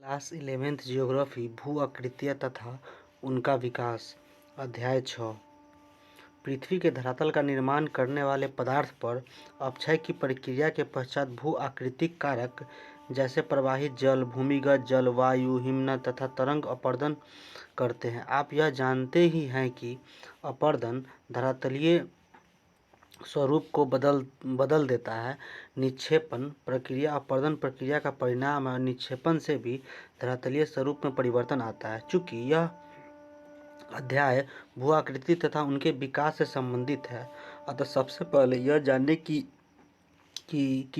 Class 11th geography भू आकृतियाँ तथा उनका विकास। अध्याय 6। पृथ्वी के धरातल का निर्माण करने वाले पदार्थ पर अपक्षय की प्रक्रिया के पश्चात भू आकृतिक कारक जैसे प्रवाहित जल, भूमिगत जल, वायु, हिमनद तथा तरंग अपरदन करते हैं। आप यह जानते ही हैं कि अपरदन धरातलीय स्वरूप को बदल देता है। निक्षेपण प्रक्रिया अपरदन प्रक्रिया का परिणाम है और निक्षेपण से भी धरातलीय स्वरूप में परिवर्तन आता है। चूंकि यह अध्याय भू आकृति तथा उनके विकास से संबंधित है, अतः सबसे पहले यह जानने की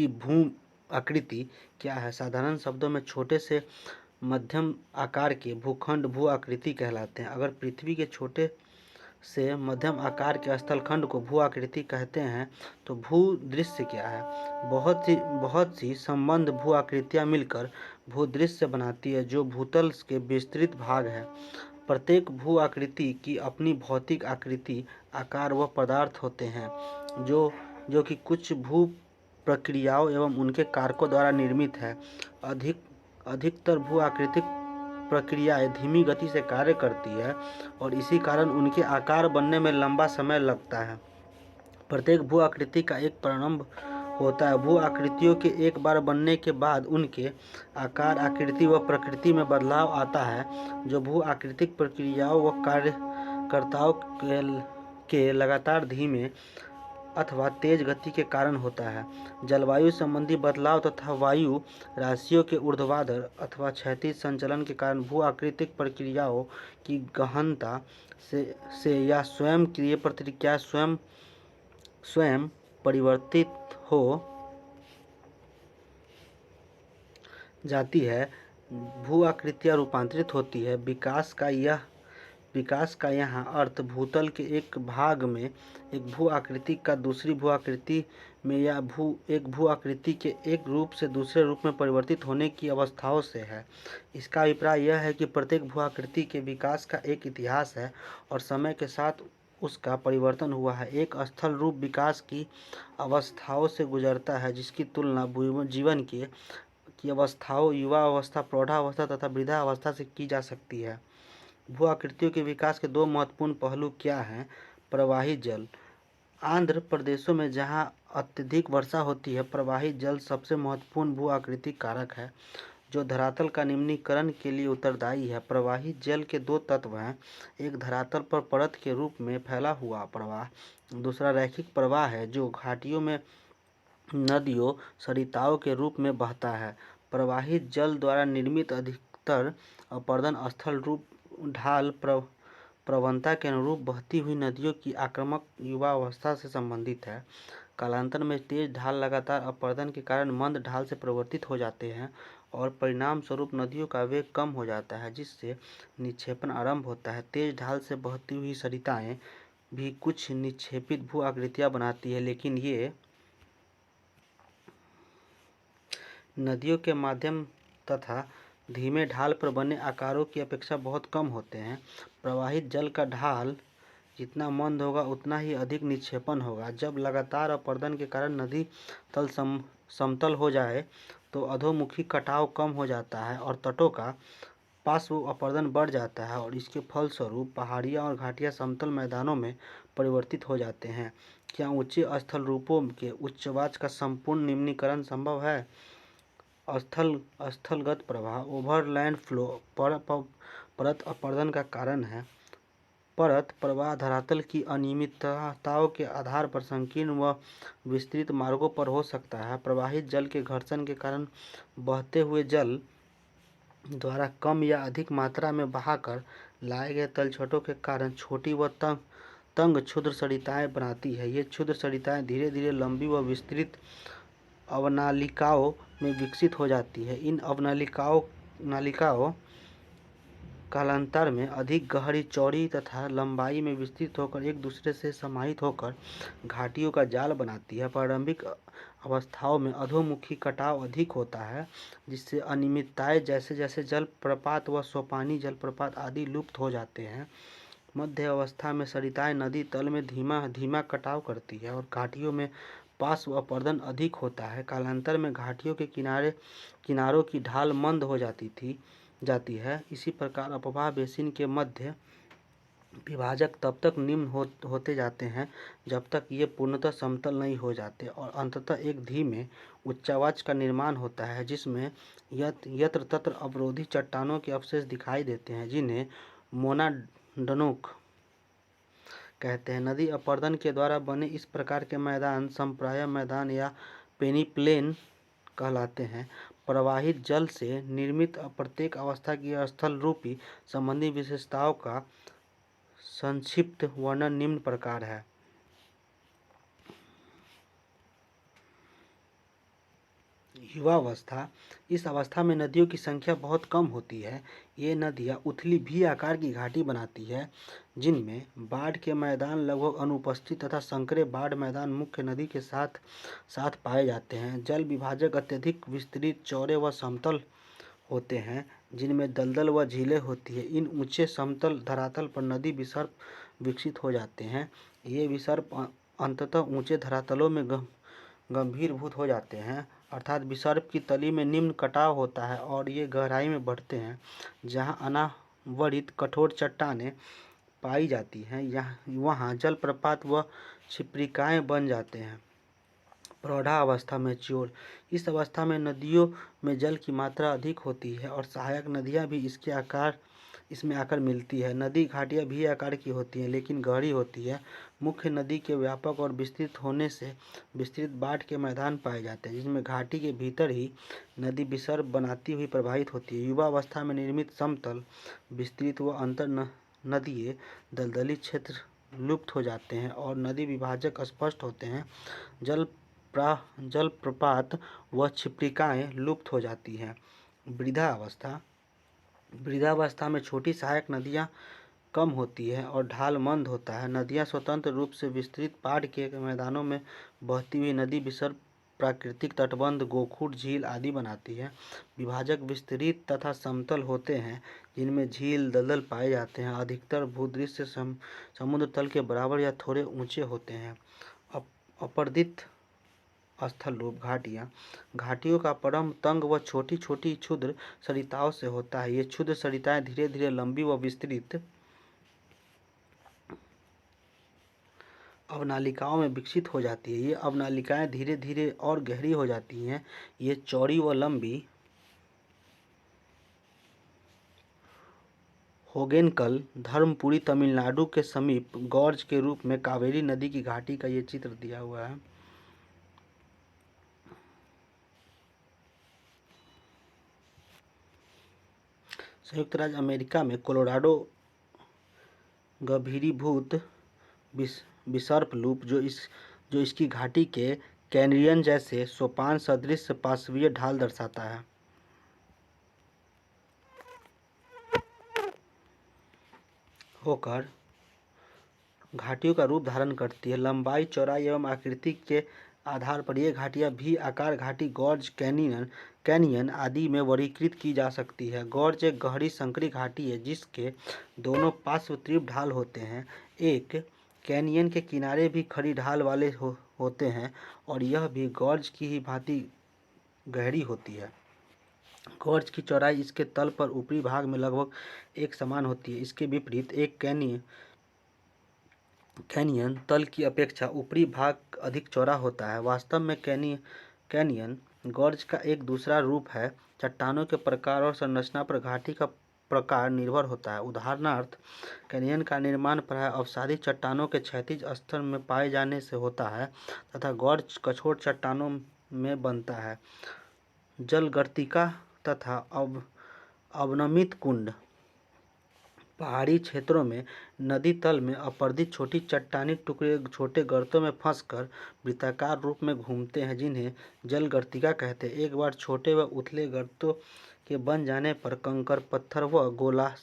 भू आकृति क्या है। साधारण शब्दों में छोटे से मध्यम आकार के भूखंड भू आकृति कहलाते हैं। अगर पृथ्वी के छोटे से मध्यम आकार के स्थलखंड को भू आकृति कहते हैं तो भू दृश्य क्या है। बहुत सी संबंध भू आकृतियाँ मिलकर भू दृश्य बनाती है जो भूतल के विस्तृत भाग है। प्रत्येक भू आकृति की अपनी भौतिक आकृति, आकार व पदार्थ होते हैं जो कि कुछ भू प्रक्रियाओं एवं उनके कारकों द्वारा निर्मित है। अधिकतर भू आकृतिक प्रक्रियाएं धीमी गति से कार्य करती है और इसी कारण उनके आकार बनने में लंबा समय लगता है। प्रत्येक भू आकृति का एक प्रारंभ होता है। भू आकृतियों के एक बार बनने के बाद उनके आकार, आकृति व प्रकृति में बदलाव आता है जो भू आकृतिक प्रक्रियाओं व कार्यकर्ताओं के लगातार धीमे अथवा तेज गति के कारण होता है। जलवायु संबंधी बदलाव तथा वायु राशियों के ऊर्ध्वाधर अथवा क्षैतिज संचलन के कारण भू आकृतिक प्रक्रियाओं की गहनता से या स्वयंक्रिय प्रतिक्रिया स्वयं परिवर्तित हो जाती है। भू आकृतियाँ रूपांतरित होती है। विकास का यहाँ अर्थ भूतल के एक भाग में एक भू आकृति का दूसरी भू आकृति में या एक भू आकृति के एक रूप से दूसरे रूप में परिवर्तित होने की अवस्थाओं से है। इसका अभिप्राय यह है कि प्रत्येक भू आकृति के विकास का एक इतिहास है और समय के साथ उसका परिवर्तन हुआ है। एक स्थल रूप विकास की अवस्थाओं से गुजरता है जिसकी तुलना जीवन की अवस्थाओं, युवा अवस्था, प्रौढ़ावस्था तथा वृद्धा अवस्था से की जा सकती है। भू आकृतियों के विकास के दो महत्वपूर्ण पहलू क्या हैं। प्रवाहित जल। आंध्र प्रदेशों में जहां अत्यधिक वर्षा होती है, प्रवाहित जल सबसे महत्वपूर्ण भू आकृतिक कारक है जो धरातल का निम्नीकरण के लिए उत्तरदायी है। प्रवाहित जल के दो तत्व हैं, एक धरातल पर परत के रूप में फैला हुआ प्रवाह, दूसरा रैखिक प्रवाह है जो घाटियों में नदियों, सरिताओं के रूप में बहता है। प्रवाहित जल द्वारा निर्मित अधिकतर अपरदन स्थल रूप ढाल प्रवणता के अनुरूप बहती हुई नदियों की आक्रामक युवा अवस्था से संबंधित है। कालांतर में तेज ढाल लगातार अपरदन के कारण मंद ढाल से परिवर्तित हो जाते हैं और परिणाम स्वरूप नदियों का वेग कम हो जाता है जिससे निक्षेपण आरंभ होता है। तेज ढाल से बहती हुई सरिताएं भी कुछ निक्षेपित भू आकृतियां बनाती है, लेकिन ये नदियों के माध्यम तथा धीमे ढाल पर बने आकारों की अपेक्षा बहुत कम होते हैं। प्रवाहित जल का ढाल जितना मंद होगा उतना ही अधिक निक्षेपण होगा। जब लगातार अपरदन के कारण नदी तल समतल हो जाए तो अधोमुखी कटाव कम हो जाता है और तटों का पार्श्व अपरदन बढ़ जाता है और इसके फलस्वरूप पहाड़ियाँ और घाटियाँ समतल मैदानों में परिवर्तित हो जाते हैं। क्या ऊंचे स्थल रूपों के उच्चवाच का संपूर्ण निम्नीकरण संभव है। स्थलगत प्रवाह, ओवरलैंड फ्लो परत अपरदन का कारण है। परत प्रवाह धरातल की अनियमितताओं के आधार पर संकीर्ण व विस्तृत मार्गों पर हो सकता है। प्रवाहित जल के घर्षण के कारण बहते हुए जल द्वारा कम या अधिक मात्रा में बहाकर लाए गए तलछटों के कारण छोटी व तंग क्षुद्र सरिताएं बनाती है। ये क्षुद्र सरिताएं धीरे धीरे लंबी व विस्तृत अवनालिकाओं में विकसित हो जाती है। इन अवनालिकाओं कालांतर में अधिक गहरी, चौड़ी तथा लंबाई में विस्तृत होकर एक दूसरे से समाहित होकर घाटियों का जाल बनाती है। प्रारंभिक अवस्थाओं में अधोमुखी कटाव अधिक होता है जिससे अनियमितताएं जैसे जैसे जलप्रपात व सोपानी जलप्रपात आदि लुप्त हो जाते हैं। मध्य अवस्था में सरिताएं नदी तल में धीमा कटाव करती है और घाटियों में पास अपरदन अधिक होता है। कालांतर में घाटियों के किनारों की ढाल मंद हो जाती है। इसी प्रकार अपवाह बेसिन के मध्य विभाजक तब तक निम्न होते जाते हैं जब तक ये पूर्णतः समतल नहीं हो जाते और अंततः एक धीमे उच्चावाच का निर्माण होता है जिसमें यत्र तत्र अवरोधी चट्टानों के अवशेष दिखाई देते हैं, जिन्हें मोनाडनोक कहते हैं। नदी अपरदन के द्वारा बने इस प्रकार के मैदान संप्राय मैदान या पेनीप्लेन कहलाते हैं। प्रवाहित जल से निर्मित प्रत्येक अवस्था की स्थल रूपी संबंधी विशेषताओं का संक्षिप्त वर्णन निम्न प्रकार है। युवावस्था। इस अवस्था में नदियों की संख्या बहुत कम होती है। ये नदियाँ उथली भी आकार की घाटी बनाती है जिनमें बाढ़ के मैदान लगभग अनुपस्थित तथा संकरे बाढ़ मैदान मुख्य नदी के साथ साथ पाए जाते हैं। जल विभाजक अत्यधिक विस्तृत, चौड़े व समतल होते हैं जिनमें दलदल व झीलें होती है। इन ऊंचे समतल धरातल पर नदी विसर्प विकसित हो जाते हैं। ये विसर्प अंततः ऊंचे धरातलों में गंभीरभूत हो जाते हैं, अर्थात विसर्प की तली में निम्न कटाव होता है और ये गहराई में बढ़ते हैं। जहाँ अनावरित कठोर चट्टानें पाई जाती हैं वहाँ जलप्रपात व क्षिप्रिकाएँ बन जाते हैं। प्रौढ़ावस्था मैच्योर। इस अवस्था में नदियों में जल की मात्रा अधिक होती है और सहायक नदियाँ भी इसमें आकर मिलती है। नदी घाटियाँ भी आकार की होती हैं लेकिन गहरी होती है। मुख्य नदी के व्यापक और विस्तृत होने से विस्तृत बाढ़ के मैदान पाए जाते हैं जिसमें घाटी के भीतर ही नदी विसर्प बनाती हुई प्रवाहित होती है। युवावस्था में निर्मित समतल, विस्तृत व अंतर नदीय दलदली क्षेत्र लुप्त हो जाते हैं और नदी विभाजक स्पष्ट होते हैं। जलप्रपात व क्षिप्रिकाएँ लुप्त हो जाती हैं। वृद्धावस्था। वृद्धावस्था में छोटी सहायक नदियाँ कम होती है और ढाल मंद होता है। नदियाँ स्वतंत्र रूप से विस्तृत बाढ़ के मैदानों में बहती हुई नदी विसर्प प्राकृतिक तटबंध, गोखूट, झील आदि बनाती है। विभाजक विस्तृत तथा समतल होते हैं जिनमें झील, दलदल पाए जाते हैं। अधिकतर भूदृश्य समुद्र तल के बराबर या थोड़े ऊंचे होते हैं। अपर्दित स्थल रूप घाटियाँ। घाटियों का परम तंग व छोटी छोटी क्षुद्र सरिताओं से होता है। ये क्षुद्र सरिताएं धीरे धीरे लंबी व विस्तृत अवनालिकाओं में विकसित हो जाती है। ये अवनालिकाएं धीरे धीरे और गहरी हो जाती हैं। ये चौड़ी व लंबी होगेनकल, धर्मपुरी, तमिलनाडु के समीप गॉर्ज के रूप में कावेरी नदी की घाटी का ये चित्र दिया हुआ है। संयुक्त राज्य अमेरिका में कोलोराडो गभीरीभूत विसर्प लूप जो इसकी घाटी के कैनियन जैसे सोपान सदृश पार्श्वीय ढाल दर्शाता है। होकर घाटियों का रूप धारण करती है। लंबाई, चौड़ाई एवं आकृति के आधार पर ये घाटियाँ भी आकार घाटी, गॉर्ज, कैनियन आदि में वर्गीकृत की जा सकती है। गॉर्ज एक गहरी संकरी घाटी है जिसके दोनों पार्श्व तीव्र ढाल होते हैं। एक कैनियन के किनारे भी खड़ी ढाल वाले होते हैं और यह भी गॉर्ज की ही भांति गहरी होती है। गॉर्ज की चौड़ाई इसके तल पर ऊपरी भाग में लगभग एक समान होती है। इसके विपरीत एक कैनियन तल की अपेक्षा ऊपरी भाग अधिक चौड़ा होता है। वास्तव में कैनियन गॉर्ज का एक दूसरा रूप है। चट्टानों के प्रकार और संरचना पर घाटी का प्रकार निर्भर होता है। उदाहरणार्थ, कैनियन का निर्माण प्रायः अवसादी चट्टानों के क्षैतिज स्तर में पाए जाने से होता है तथा गॉर्ज कठोर चट्टानों में बनता है। जलगर्तिका तथा अवनमित कुंड। पहाड़ी क्षेत्रों में नदी तल में अपर्दित छोटी चट्टानी टुकड़े छोटे गर्तों में फंसकर वृत्ताकार रूप में घूमते हैं जिन्हें जलगर्तिका कहते हैं। एक बार छोटे व उथले गर्तों के बन जाने पर कंकर, पत्थर व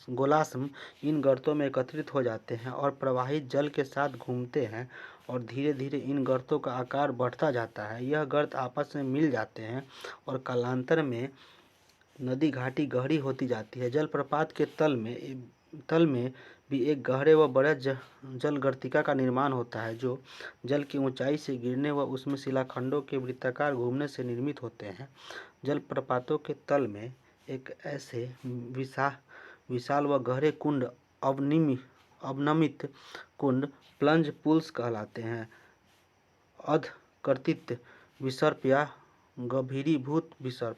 गोलाश्म इन गर्तों में एकत्रित हो जाते हैं और प्रवाहित जल के साथ घूमते हैं और धीरे धीरे इन गर्तों का आकार बढ़ता जाता है। यह गर्त आपस में मिल जाते हैं और कालांतर में नदी घाटी गहरी होती जाती है। जलप्रपात के तल में तल में भी एक गहरे व बड़े जल गर्तिका का निर्माण होता है, जो जल की ऊंचाई से गिरने व उसमें शिलाखंडों के वृत्ताकार घूमने से निर्मित होते हैं। जलप्रपातों के तल में एक ऐसे विशाल व गहरे कुंड अवनमित कुंड प्लंज पूल्स कहलाते हैं। अधकर्तित विसर्प या गभीरीभूत विसर्प।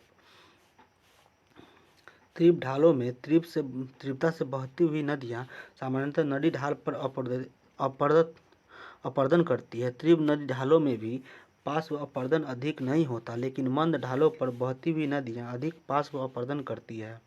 तीव्र ढालों में तीव्रता से बहती हुई नदियाँ सामान्यतः नदी ढाल पर अपरदन करती है। तीव्र नदी ढालों में भी पार्श्व अपरदन अधिक नहीं होता, लेकिन मंद ढालों पर बहती हुई नदियाँ अधिक पार्श्व अपरदन करती है।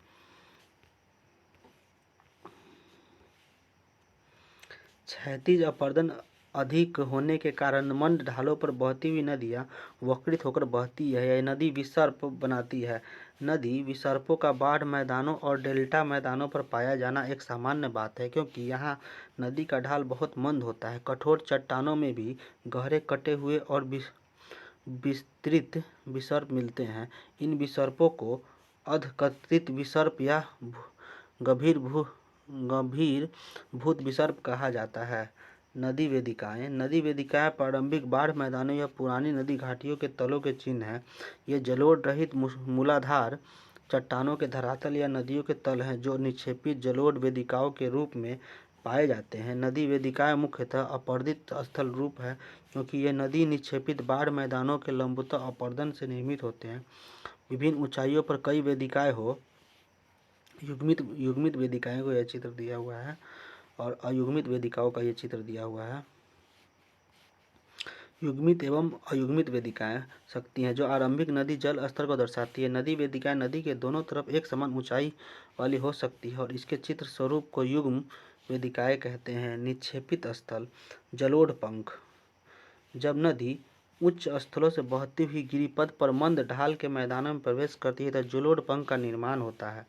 क्षैतिज अपरदन अधिक होने के कारण मंद ढालों पर बहती हुई नदियाँ वक्रित होकर बहती है। यह नदी विसर्प बनाती है। नदी विसर्पों का बाढ़ मैदानों और डेल्टा मैदानों पर पाया जाना एक सामान्य बात है, क्योंकि यहाँ नदी का ढाल बहुत मंद होता है। कठोर चट्टानों में भी गहरे कटे हुए और विस्तृत विसर्प मिलते हैं। इन विसर्पों को अधकर्तित विसर्प या गभीरभूत विसर्प कहा जाता है। नदी वेदिकाएं प्रारंभिक बाढ़ मैदानों या पुरानी नदी घाटियों के तलों के चिन्ह हैं। ये जलोढ़ रहित मूलाधार चट्टानों के धरातल या नदियों के तल हैं, जो निक्षेपित जलोढ़ वेदिकाओं के रूप में पाए जाते हैं। नदी वेदिकाएं मुख्यतः अपरदित स्थल रूप है, क्योंकि ये नदी निक्षेपित बाढ़ मैदानों के लंबवतः अपरदन से निर्मित होते हैं। विभिन्न ऊंचाइयों पर कई वेदिकाएं हो युग्मित वेदिकाएं को यह चित्र दिया हुआ है और अयुग्मित वेदिकाओं का यह चित्र दिया हुआ है। युग्मित एवं अयुग्मित वेदिकाएं शक्ति हैं, जो आरंभिक नदी जल स्तर को दर्शाती है। नदी वेदिकाएं नदी के दोनों तरफ एक समान ऊंचाई वाली हो सकती है और इसके चित्र स्वरूप को युग्म वेदिकाएं कहते हैं। निक्षेपित स्थल। जलोढ़ पंख। जब नदी उच्च स्थलों से बहती हुई गिरिपथ पर मंद ढाल के मैदानों में प्रवेश करती है, तो जलोढ़ पंख का निर्माण होता है।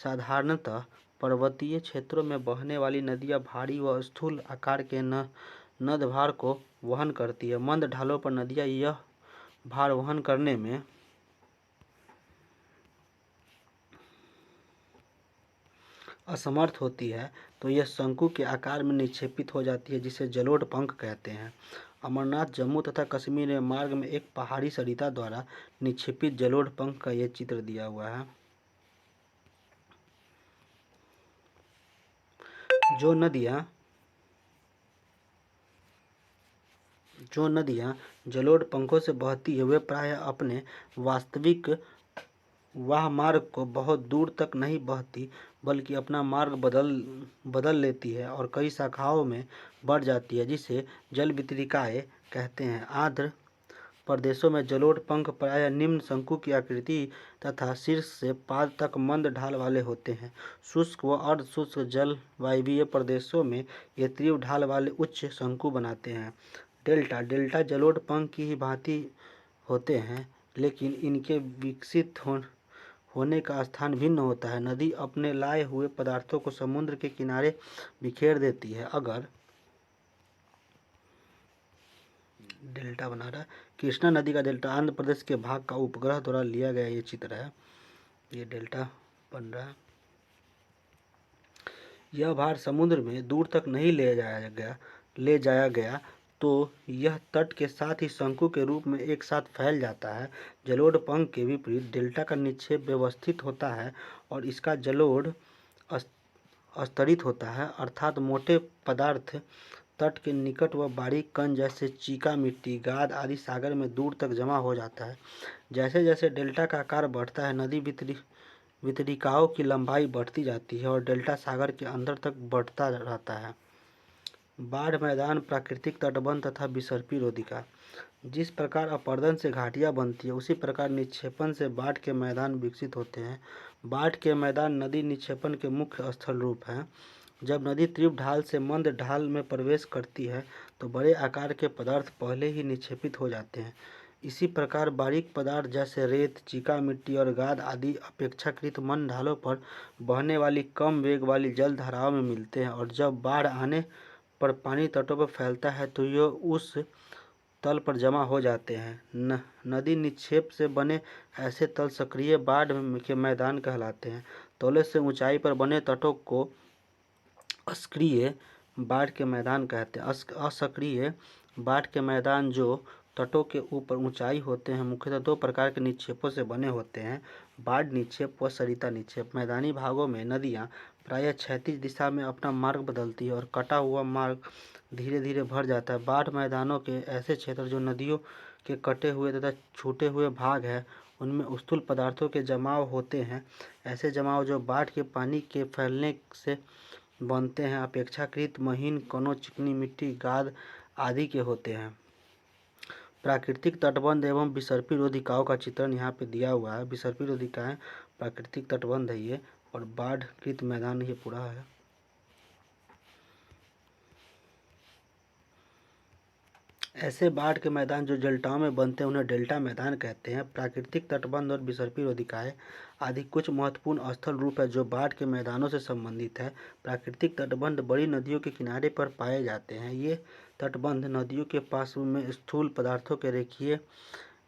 साधारणतः पर्वतीय क्षेत्रों में बहने वाली नदियाँ भारी व स्थूल आकार के नदभार को वहन करती है। मंद ढालों पर नदियाँ यह भार वहन करने में असमर्थ होती है, तो यह शंकु के आकार में निक्षेपित हो जाती है, जिसे जलोढ़ पंख कहते हैं। अमरनाथ, जम्मू तथा कश्मीर में मार्ग में एक पहाड़ी सरिता द्वारा निक्षेपित जलोढ़ पंख का यह चित्र दिया हुआ है। जो नदियाँ जलोढ़ पंखों से बहती है, वे प्रायः अपने वास्तविक वाह मार्ग को बहुत दूर तक नहीं बहती, बल्कि अपना मार्ग बदल लेती है और कई शाखाओं में बढ़ जाती है, जिसे जलवितरिकाएँ कहते हैं। आंध्र प्रदेशों में जलोढ़ पंख प्रायः निम्न शंकु की आकृति तथा शीर्ष से पाद तक मंद ढाल वाले होते हैं। शुष्क व अर्ध शुष्क जलवायवीय प्रदेशों में ये तीव्र ढाल वाले उच्च शंकु बनाते हैं। डेल्टा जलोढ़ पंख की ही भांति होते हैं, लेकिन इनके विकसित होने का स्थान भिन्न होता है। नदी अपने लाए हुए पदार्थों को समुद्र के किनारे बिखेर देती है। अगर डेल्टा बना रहा है। कृष्णा नदी का डेल्टा आंध्र प्रदेश के भाग का उपग्रह द्वारा लिया गया ये चित्र है। ये डेल्टा बन रहा है। यह भार समुद्र में दूर तक नहीं ले जाया गया तो यह तट के साथ ही शंकु के रूप में एक साथ फैल जाता है। जलोढ़ पंख के विपरीत डेल्टा का निक्षेप व्यवस्थित होता है और इसका जलोढ़ स्तरित होता है, अर्थात मोटे पदार्थ तट के निकट व बारीक कण जैसे चीका मिट्टी, गाद आदि सागर में दूर तक जमा हो जाता है। जैसे जैसे डेल्टा का आकार बढ़ता है, नदी वितरिकाओं की लंबाई बढ़ती जाती है और डेल्टा सागर के अंदर तक बढ़ता रहता है। बाढ़ मैदान, प्राकृतिक तटबंध तथा विसर्पी रोधिका। जिस प्रकार अपरदन से घाटियाँ बनती है, उसी प्रकार निक्षेपण से बाढ़ के मैदान विकसित होते हैं। बाढ़ के मैदान नदी निक्षेपण के मुख्य स्थल रूप हैं। जब नदी तीव्र ढाल से मंद ढाल में प्रवेश करती है, तो बड़े आकार के पदार्थ पहले ही निक्षेपित हो जाते हैं। इसी प्रकार बारीक पदार्थ जैसे रेत, चीका मिट्टी और गाद आदि अपेक्षाकृत मंद ढालों पर बहने वाली कम वेग वाली जल धाराओं में मिलते हैं और जब बाढ़ आने पर पानी तटों पर फैलता है, तो ये उस तल पर जमा हो जाते हैं। नदी निक्षेप से बने ऐसे तल सक्रिय बाढ़ के मैदान कहलाते हैं। तौले से ऊंचाई पर बने तटों को अस्क्रिय बाढ़ के मैदान कहते हैं। असक्रिय बाढ़ के मैदान जो तटों के ऊपर ऊंचाई होते हैं मुख्यतः दो प्रकार के निक्षेपों से बने होते हैं, बाढ़ निक्षेप व सरिता निक्षेप। मैदानी भागों में नदियां प्रायः क्षैतिज दिशा में अपना मार्ग बदलती है और कटा हुआ मार्ग धीरे धीरे भर जाता है। बाढ़ मैदानों के ऐसे क्षेत्र जो नदियों के कटे हुए तथा छूटे हुए भाग हैं उनमें स्थूल पदार्थों के जमाव होते हैं। ऐसे जमाव जो बाढ़ के पानी के फैलने से बनते हैं अपेक्षाकृत महीन कणों, चिकनी मिट्टी, गाद आदि के होते हैं। प्राकृतिक तटबंध एवं विसर्पी रोधिकाओं का चित्रण यहाँ पे दिया हुआ है। विसर्पी रोधिकाएं प्राकृतिक तटबंध है ये, और बाढ़कृत मैदान ये पूरा है। ऐसे बाढ़ के मैदान जो डेल्टाओं में बनते हैं उन्हें डेल्टा मैदान कहते हैं। प्राकृतिक तटबंध और विसर्पी रोधिकाएं आदि कुछ महत्वपूर्ण स्थल रूप है जो बाढ़ के मैदानों से संबंधित है। प्राकृतिक तटबंध बड़ी नदियों के किनारे पर पाए जाते हैं। ये तटबंध नदियों के पास में स्थूल पदार्थों के रेखीय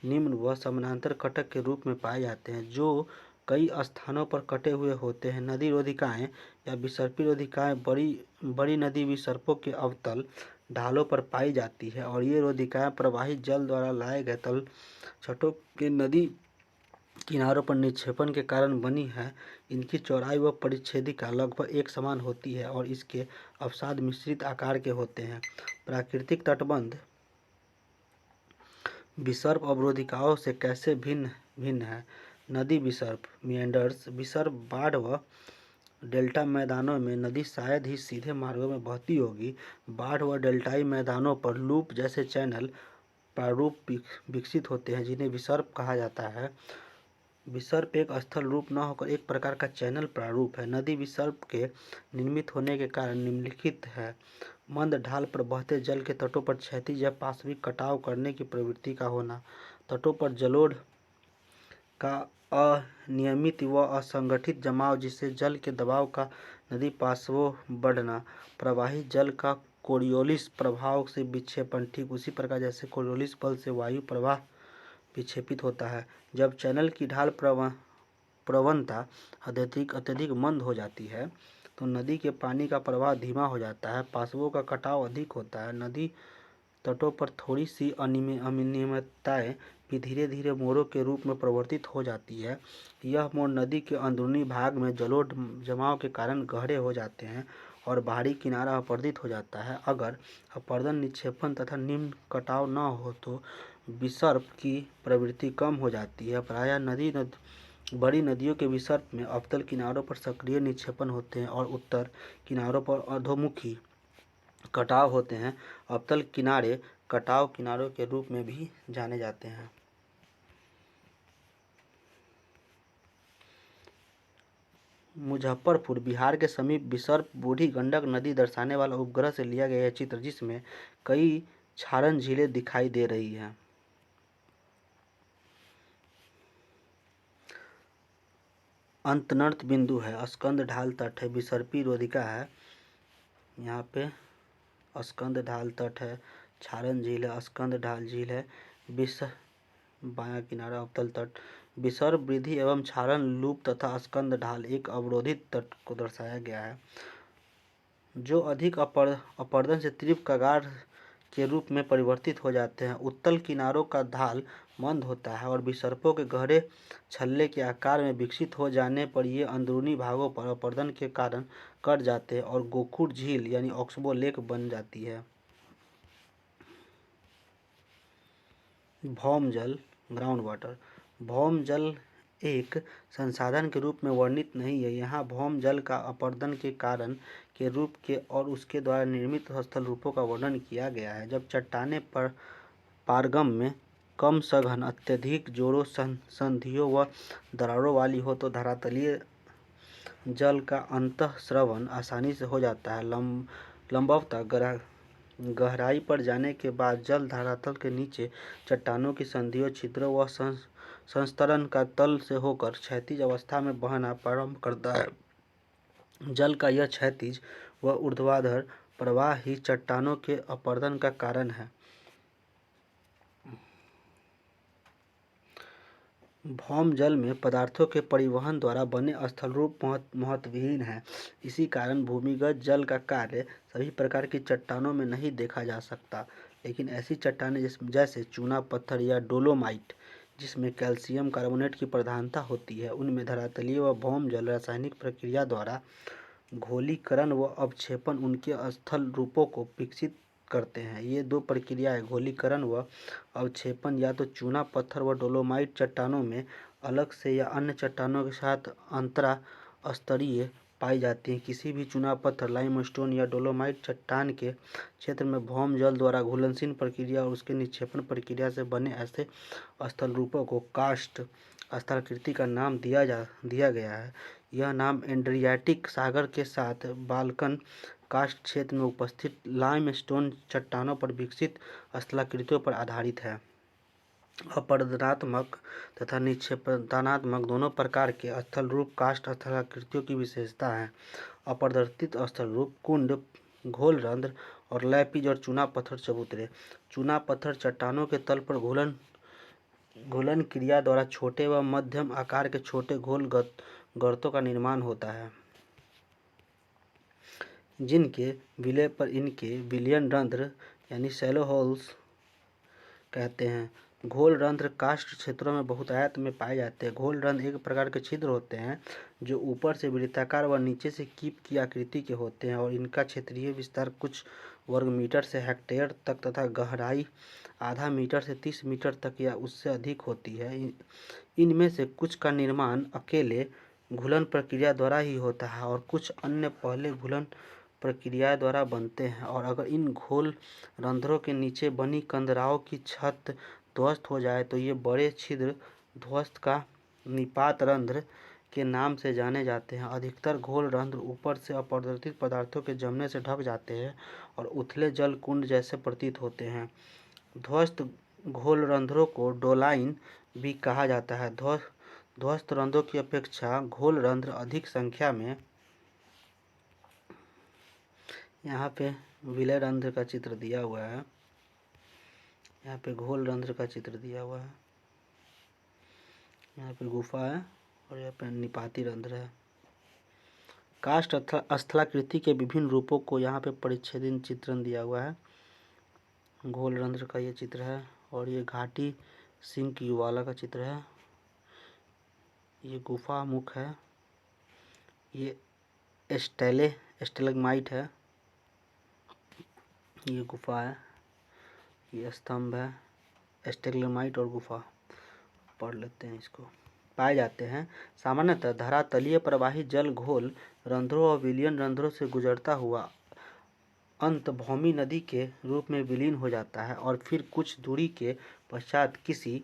निम्न व समानांतर कटक के रूप में पाए जाते हैं जो कई स्थानों पर कटे हुए होते हैं। नदी रोधिकाएं या विसर्पी रोधिकाएं बड़ी नदी विसर्पों के अवतल ढालों पर पाई जाती है और ये रोधिकाएं प्रवाहित जल द्वारा लाए गए तल छटों के नदी किनारों पर निक्षेपण के कारण बनी है। इनकी चौड़ाई व परिच्छेदिका लगभग एक समान होती है और इसके अवसाद मिश्रित आकार के होते हैं। प्राकृतिक तटबंध विसर्प अवरोधिकाओं से कैसे भिन्न है? नदी विसर्प मिएंडर्स विसर्प बाढ़ व डेल्टा मैदानों में नदी शायद ही सीधे मार्गों में बहती होगी। बाढ़ व डेल्टाई मैदानों पर लूप जैसे चैनल प्रारूप विकसित होते हैं जिन्हें विसर्प कहा जाता है। विसर्प एक स्थल रूप न होकर एक प्रकार का चैनल प्रारूप है। नदी विसर्प के निर्मित होने के कारण निम्नलिखित है। मंद ढाल पर बहते जल के तटों पर क्षैतिज या पार्श्विक कटाव करने की प्रवृत्ति का होना, तटों पर जलोढ़ का अनियमित व असंगठित जमाव जिससे जल के दबाव का नदी पार्श्वों बढ़ना, प्रवाहित जल का कोरियोलिस प्रभाव से विक्षेपण, ठीक उसी प्रकार जैसे कोरियोलिस बल से वायु प्रवाह विक्षेपित होता है। जब चैनल की ढाल प्रवणता अत्यधिक मंद हो जाती है तो नदी के पानी का प्रवाह धीमा हो जाता है, पार्श्वों का कटाव अधिक होता है। नदी तटों पर थोड़ी सी अनियमितताएं भी धीरे धीरे मोड़ों के रूप में परिवर्तित हो जाती है। यह मोड़ नदी के अंदरूनी भाग में जलोढ़ जमाव के कारण गहरे हो जाते हैं और बाहरी किनारा अपर्दित हो जाता है। अगर अपर्दन, निक्षेपण तथा निम्न कटाव न हो तो विसर्प की प्रवृत्ति कम हो जाती है। प्रायः बड़ी नदियों के विसर्प में अवतल किनारों पर सक्रिय निक्षेपण होते हैं और उत्तर किनारों पर अधोमुखी कटाव होते हैं। अवतल किनारे कटाव किनारों के रूप में भी जाने जाते हैं। मुजफ्फरपुर बिहार के समीप विसर्प बूढ़ी गंडक नदी दर्शाने वाला उपग्रह से लिया गया चित्र जिसमें कई क्षारण झीलें दिखाई दे रही हैं। अंतर्नर्त बिंदु है, स्कंद ढाल तट है, विसर्पी रोधिका है, यहाँ पे स्कंद ढाल तट है, क्षारण झील है, स्कंद ढाल झील है, बायां किनारा अवतल तट। विसर्प वृद्धि एवं क्षारण लूप तथा स्कंद ढाल एक अवरोधित तट को दर्शाया गया है जो अधिक अपर्दन से तीव्र कगार के रूप में परिवर्तित हो जाते हैं। उत्तल किनारों का ढाल मंद होता है और विसर्पों के गहरे छल्ले के आकार में विकसित हो जाने पर ये अंदरूनी भागों पर अपर्दन के कारण कट जाते हैं और गोखुर झील यानी ऑक्सबो लेक बन जाती है। भौम जल ग्राउंड वाटर, भौम जल एक संसाधन के रूप में वर्णित नहीं है। यहाँ भौम जल का अपर्दन के कारण के रूप के और उसके द्वारा निर्मित स्थल रूपों का वर्णन किया गया है। जब चट्टानें पर पारगम में कम सघन, अत्यधिक जोड़ों, संधियों व दरारों वाली हो तो धरातलीय जल का अंतःस्रवण आसानी से हो जाता है। लंबवतः गहराई पर जाने के बाद जल धरातल के नीचे चट्टानों की संधियों, छिद्रों व संस्तरण का तल से होकर क्षैतिज अवस्था में बहना प्रारंभ करता है। जल का यह क्षैतिज व ऊर्ध्वाधर प्रवाह ही चट्टानों के अपर्दन का कारण है। भौम जल में पदार्थों के परिवहन द्वारा बने स्थल रूप महत्वहीन है। इसी कारण भूमिगत जल का कार्य सभी प्रकार की चट्टानों में नहीं देखा जा सकता, लेकिन ऐसी चट्टानें जैसे चूना पत्थर या डोलोमाइट, जिसमें कैल्शियम कार्बोनेट की प्रधानता होती है, उनमें धरातलीय व भौम जल रासायनिक प्रक्रिया द्वारा घोलीकरण व अवक्षेपण उनके स्थल रूपों को विकसित करते हैं। ये दो प्रक्रियाएं, घोलीकरण व अवक्षेपण, या तो चूना पत्थर व डोलोमाइट चट्टानों में अलग से या अन्य चट्टानों के साथ अंतरा स्तरीय पाई जाती हैं। किसी भी चूना पत्थर, लाइमस्टोन या डोलोमाइट चट्टान के क्षेत्र में भौम जल द्वारा घुलनशील प्रक्रिया और उसके निक्षेपण प्रक्रिया से बने ऐसे स्थल रूपों को कार्स्ट स्थलाकृति का नाम दिया गया है। यह नाम एड्रियाटिक सागर के साथ बाल्कन कार्स्ट क्षेत्र में उपस्थित लाइमस्टोन चट्टानों पर विकसित स्थलाकृतियों पर आधारित है। अपरदनात्मक तथा निक्षेपणात्मक दोनों प्रकार के स्थल रूप कार्स्ट स्थलाकृतियों की विशेषता है। अपरदर्शित स्थल रूप कुंड, घोल रंध्र और लैपिज और चूना पत्थर चबूतरे। चूना पत्थर चट्टानों के तल पर घुलन क्रिया द्वारा छोटे व मध्यम आकार के छोटे घोल गर्तों का निर्माण होता है, जिनके विलय पर इनके विलयन रंध्र यानी शैलो होल्स कहते हैं। घोल रंध्र कार्स्ट क्षेत्रों में बहुतायत में पाए जाते हैं। घोल रंध्र एक प्रकार के छिद्र होते हैं जो ऊपर से वृत्ताकार व नीचे से कीप की आकृति के होते हैं और इनका क्षेत्रीय विस्तार कुछ वर्ग मीटर से हेक्टेयर तक तथा गहराई आधा मीटर से 30 मीटर तक या उससे अधिक होती है। इनमें से कुछ का निर्माण अकेले घुलन प्रक्रिया द्वारा ही होता है और कुछ अन्य पहले घुलन प्रक्रिया द्वारा बनते हैं, और अगर इन घोल रंध्रों के नीचे बनी कंदराओं की छत ध्वस्त हो जाए तो ये बड़े छिद्र ध्वस्त का निपात रंध्र के नाम से जाने जाते हैं। अधिकतर घोल रंध्र ऊपर से अपरदर्शित पदार्थों के जमने से ढक जाते हैं और उथले जल कुंड जैसे प्रतीत होते हैं। ध्वस्त घोल रंध्रों को डोलाइन भी कहा जाता है। ध्वस्त रंध्रों की अपेक्षा घोल रंध्र अधिक संख्या में, यहाँ पे विलय रंध्र का चित्र दिया हुआ है, यहाँ पे घोल रंध्र का चित्र दिया हुआ है, यहाँ पे गुफा है और यहाँ पे निपाती रंध्र है। काष्ठ स्थलाकृति के विभिन्न रूपों को यहाँ पे परिच्छेदन चित्रण दिया हुआ है। घोल रंध्र का ये चित्र है और ये घाटी सिंक युवाला का चित्र है। ये गुफा मुख है, ये स्टेलेग्माइट है, ये गुफा है, ये स्तंभ है, स्टेलेग्माइट और गुफा पढ़ लेते हैं इसको। पाए जाते हैं। सामान्यतः धरातलीय प्रवाही जल घोल रंध्रों और विलयन रंध्रों से गुजरता हुआ अंत भौमी नदी के रूप में विलीन हो जाता है और फिर कुछ दूरी के पश्चात किसी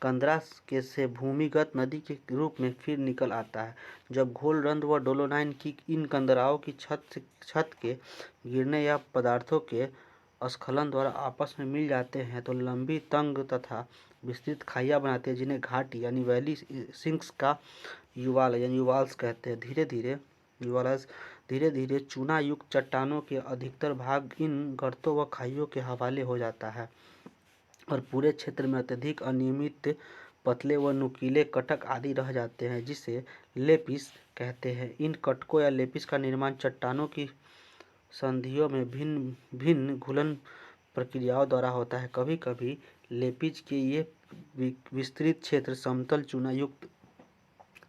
कंदरा के से भूमिगत नदी के रूप में फिर निकल आता है। जब घोल रंध्र व डोलोनाइन की इन कंदराओं की छत के गिरने या पदार्थों के स्खलन द्वारा आपस में मिल जाते हैं तो लंबी, तंग तथा विस्तृत खाइयाँ बनाते हैं, जिन्हें घाटी यानी वैली सिंक्स का युवाल यानी युवाल्स कहते हैं। धीरे धीरे चूना युक्त चट्टानों के अधिकतर भाग इन गर्तों व खाइयों के हवाले हो जाता है और पूरे क्षेत्र में अत्यधिक अनियमित पतले व नुकीले कटक आदि रह जाते हैं, जिसे लेपिस कहते हैं। इन कटकों या लेपिस का निर्माण चट्टानों की संधियों में भिन्न भिन्न घुलन प्रक्रियाओं द्वारा होता है। कभी कभी लेपिज के ये विस्तृत क्षेत्र समतल चूना युक्त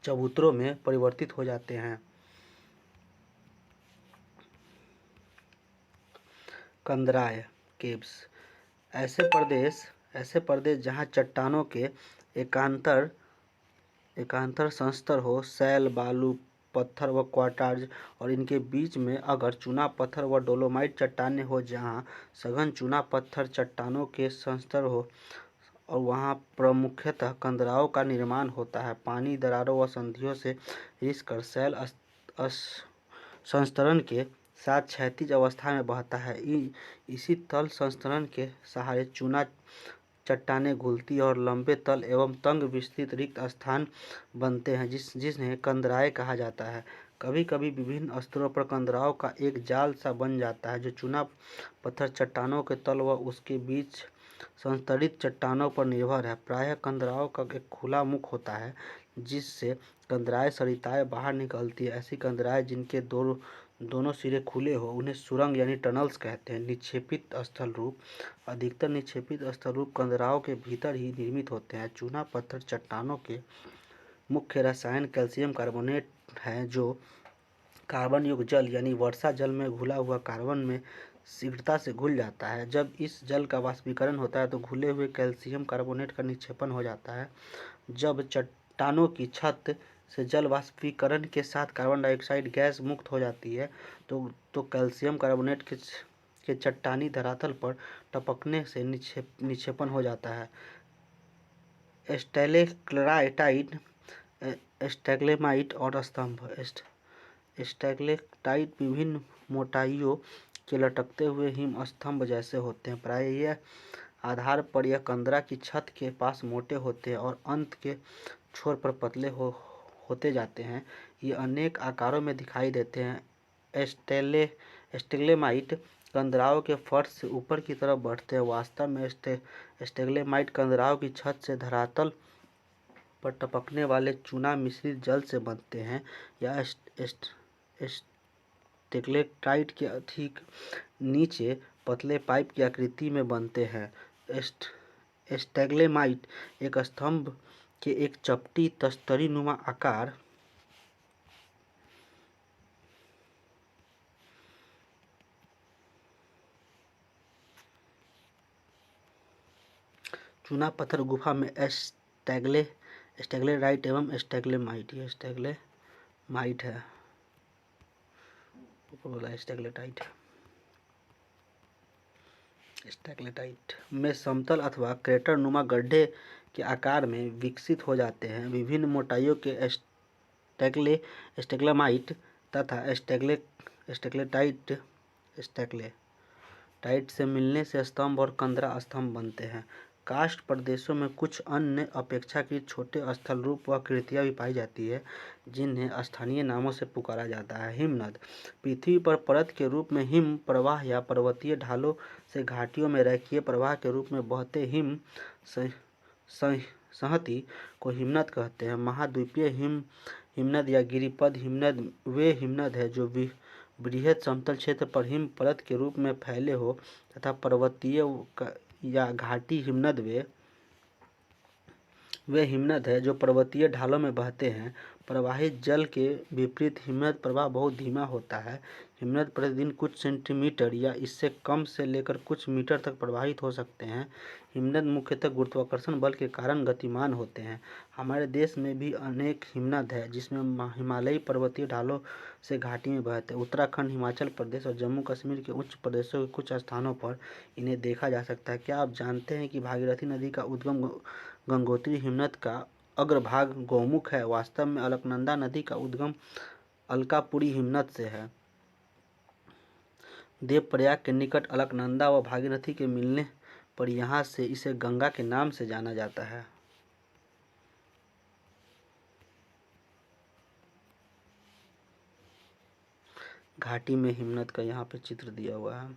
चबूतरों में परिवर्तित हो जाते हैं। कंदराय केव्स ऐसे प्रदेश जहाँ चट्टानों के एकांतर संस्तर हो, शैल, बालू, पत्थर व क्वार्टार्ज, और इनके बीच में अगर चूना पत्थर व डोलोमाइट चट्टानें हो, जहाँ सघन चूना पत्थर चट्टानों के संस्तर हो और वहाँ प्रमुखतः कंदराओं का निर्माण होता है। पानी दरारों व संधियों से रिसकर शैल संस्तरण के साथ क्षैतिज अवस्था में बहता है। इसी तल संस्तरण के सहारे चूना चट्टानें घुलती और लंबे तल एवं तंग विस्तृत रिक्त स्थान बनते हैं, जिन्हें कंदराएं कहा जाता है। कभी कभी विभिन्न स्तरों पर कंदराओं का एक जाल सा बन जाता है जो चूना पत्थर चट्टानों के तल व उसके बीच संस्तरित चट्टानों पर निर्भर है। प्रायः कंदराओं का एक खुला मुख होता है जिससे कंदराय सरिताएं बाहर निकलती है। ऐसी कंदराएं जिनके दोनों सिरे खुले हो उन्हें सुरंग यानी टनल्स कहते हैं। निक्षेपित स्थल रूप। अधिकतर निक्षेपित स्थल रूप कंदराओं के भीतर ही निर्मित होते हैं। चूना पत्थर चट्टानों के मुख्य रसायन कैल्शियम कार्बोनेट है जो कार्बन युक्त जल यानी वर्षा जल में घुला हुआ कार्बन में शीघ्रता से घुल जाता है। जब इस जल का वाष्पीकरण होता है तो घुले हुए कैल्शियम कार्बोनेट का निक्षेपण हो जाता है। जब चट्टानों की छत से जल वाष्पीकरण के साथ कार्बन डाइऑक्साइड गैस मुक्त हो जाती है तो कैल्शियम कार्बोनेट के चट्टानी धरातल पर टपकने से निक्षेपण हो जाता है। स्टैलेक्टाइट, स्टैग्मेमाइट और स्तंभ। स्टैलेक्टाइट विभिन्न मोटाइयों के लटकते हुए हिम स्तंभ जैसे होते हैं। प्रायः यह आधार पर यह कंदरा की छत के पास मोटे होते हैं और अंत के छोर पर पतले होते जाते हैं। ये अनेक आकारों में दिखाई देते हैं। स्टेग्मेमाइट कंदराओं के फर्श से ऊपर की तरफ बढ़ते हैं। वास्तव में स्टेग्मेमाइट कंदराओं की छत से धरातल पर टपकने वाले चूना मिश्रित जल से बनते हैं या स्टेलेक्टाइट के ठीक नीचे पतले पाइप की आकृति में बनते हैं। स्टैग्मेमाइट एक स्तंभ के एक चपटी तस्तरी नुमा आकार चूना पत्थर गुफा में स्टैग्लेराइट एवं स्टैग्मेमाइट, ये स्टैग्मेमाइट है, ऊपर बोला स्टैग्लेटाइट है। स्टैग्लेटाइट में समतल अथवा क्रेटर नुमा गड्ढे के आकार में विकसित हो जाते हैं। विभिन्न मोटाइयों के स्टैग्मेमाइट तथा स्टैग्लेटाइट से मिलने से स्तंभ और कंदरा स्तंभ बनते हैं। कास्ट प्रदेशों में कुछ अन्य अपेक्षाकृत छोटे स्थल रूप व आकृतियाँ भी पाई जाती है जिन्हें स्थानीय नामों से पुकारा जाता है। हिमनद पृथ्वी पर परत के रूप में हिम प्रवाह या पर्वतीय ढालों से घाटियों में रेखीय प्रवाह के रूप में बहते हिम संहति को हिमनद कहते हैं। महाद्वीपीय हिमनद या गिरिपद हिमनद वे हिमनद है जो बृहद समतल क्षेत्र पर हिम परत के रूप में फैले हो तथा पर्वतीय या घाटी हिमनद वे हिमनद है जो पर्वतीय ढालों में बहते हैं। प्रवाहित जल के विपरीत हिमनद प्रवाह बहुत धीमा होता है। हिमनद प्रतिदिन कुछ सेंटीमीटर या इससे कम से लेकर कुछ मीटर तक प्रवाहित हो सकते हैं। हिमनद मुख्यतः गुरुत्वाकर्षण बल के कारण गतिमान होते हैं। हमारे देश में भी अनेक हिमनद है जिसमें हिमालयी पर्वतीय ढालों से घाटी में बहते हैं। उत्तराखंड, हिमाचल प्रदेश और जम्मू कश्मीर के उच्च प्रदेशों के कुछ स्थानों पर इन्हें देखा जा सकता है। क्या आप जानते हैं कि भागीरथी नदी का उद्गम गंगोत्री हिमनद का अग्रभाग गौमुख है? वास्तव में अलकनंदा नदी का उद्गम अलकापुरी हिमनद से है। देवप्रयाग के निकट अलकनंदा व भागीरथी के मिलने पर यहाँ से इसे गंगा के नाम से जाना जाता है। घाटी में हिमनद का यहाँ पे चित्र दिया हुआ है।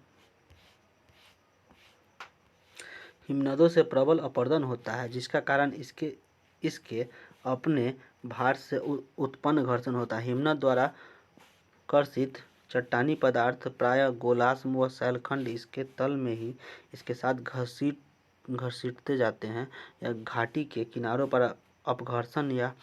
हिमनदों से प्रबल अपरदन होता है जिसका कारण इसके अपने भार से उत्पन्न घर्षण होता है। हिमनद द्वारा कर्षित चट्टानी पदार्थ प्रायः गोलाश्म व शैलखंड इसके तल में ही इसके साथ घसीटते जाते हैं या घाटी के किनारों पर अपघर्षण या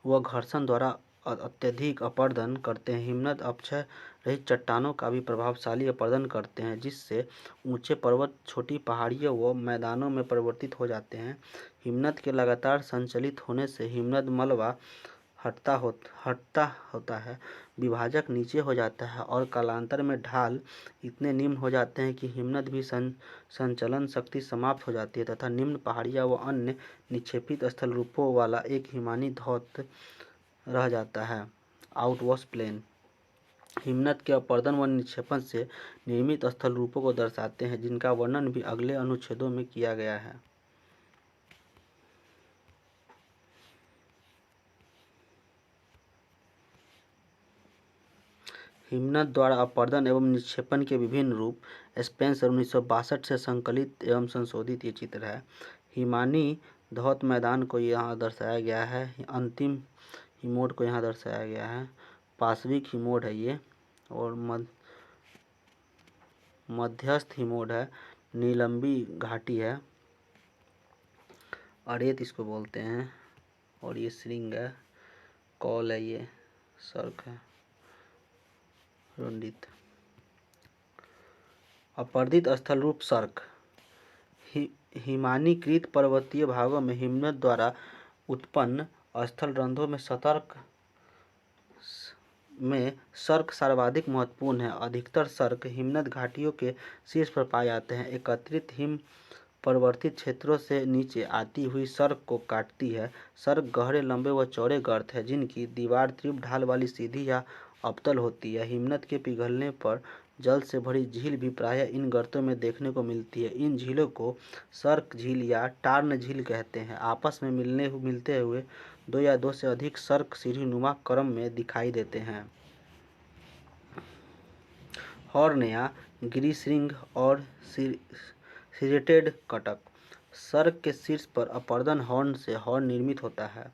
व घर्षण द्वारा अत्यधिक अपरदन करते हैं। हिमनद अपक्षय रहित चट्टानों का भी प्रभावशाली अपरदन करते हैं जिससे ऊंचे पर्वत छोटी पहाड़ियों व मैदानों में परिवर्तित हो जाते हैं। हिमनद के लगातार संचलित होने से हिमनद मलबा हटता होता है, विभाजक नीचे हो जाता है और कालांतर में ढाल इतने निम्न हो जाते हैं कि हिमनद भी संचलन शक्ति समाप्त हो जाती है तथा निम्न पहाड़ियाँ व अन्य निक्षेपित स्थल रूपों वाला एक हिमानी धौत रह जाता है, आउटवॉश प्लेन। हिमनद के अपरदन व निक्षेपण से निर्मित स्थल रूपों को दर्शाते हैं जिनका वर्णन भी अगले अनुच्छेदों में किया गया है। हिमनद द्वारा अपरदन एवं निक्षेपण के विभिन्न रूप। स्पेंसर 1962 से संकलित एवं संशोधित ये चित्र है। हिमानी धौत मैदान को यहाँ दर्शाया गया है। अंतिम हिमोड को यहाँ दर्शाया गया है। पार्श्विक हिमोड है ये, और मध्यस्थ हिमोड है। नीलंबी घाटी है, अरेत इसको बोलते हैं। और ये श्रृंग है, कॉल है, ये सर्क है, रुंडित। अपर्दित स्थल रूप सर्क। हिमानीकृत पर्वतीय भागों में हिमनद द्वारा उत्पन्न स्थल रंध्रों में सर्क सर्वाधिक महत्वपूर्ण है। अधिकतर सर्क हिमनद घाटियों के शीर्ष पर पाए जाते हैं। एकत्रित हिम पर्वतीय क्षेत्रों से नीचे आती हुई सर्क को काटती है। सर्क गहरे, लंबे व चौड़े गर्त है जिनकी दीवार तीव्र ढाल वाली, सीधी या अवतल होती है। हिमनद के पिघलने पर जल से भरी झील भी प्रायः इन गर्तों में देखने को मिलती है। इन झीलों को सर्क झील या टार्न झील कहते हैं। आपस में मिलते हुए दो या दो से अधिक सर्क सीढ़ीनुमा क्रम में दिखाई देते हैं। हॉर्न या गिरिश्रृंग और सिरेटेड कटक। सर्क के शीर्ष पर अपरदन हॉर्न से हॉर्न निर्मित होता है।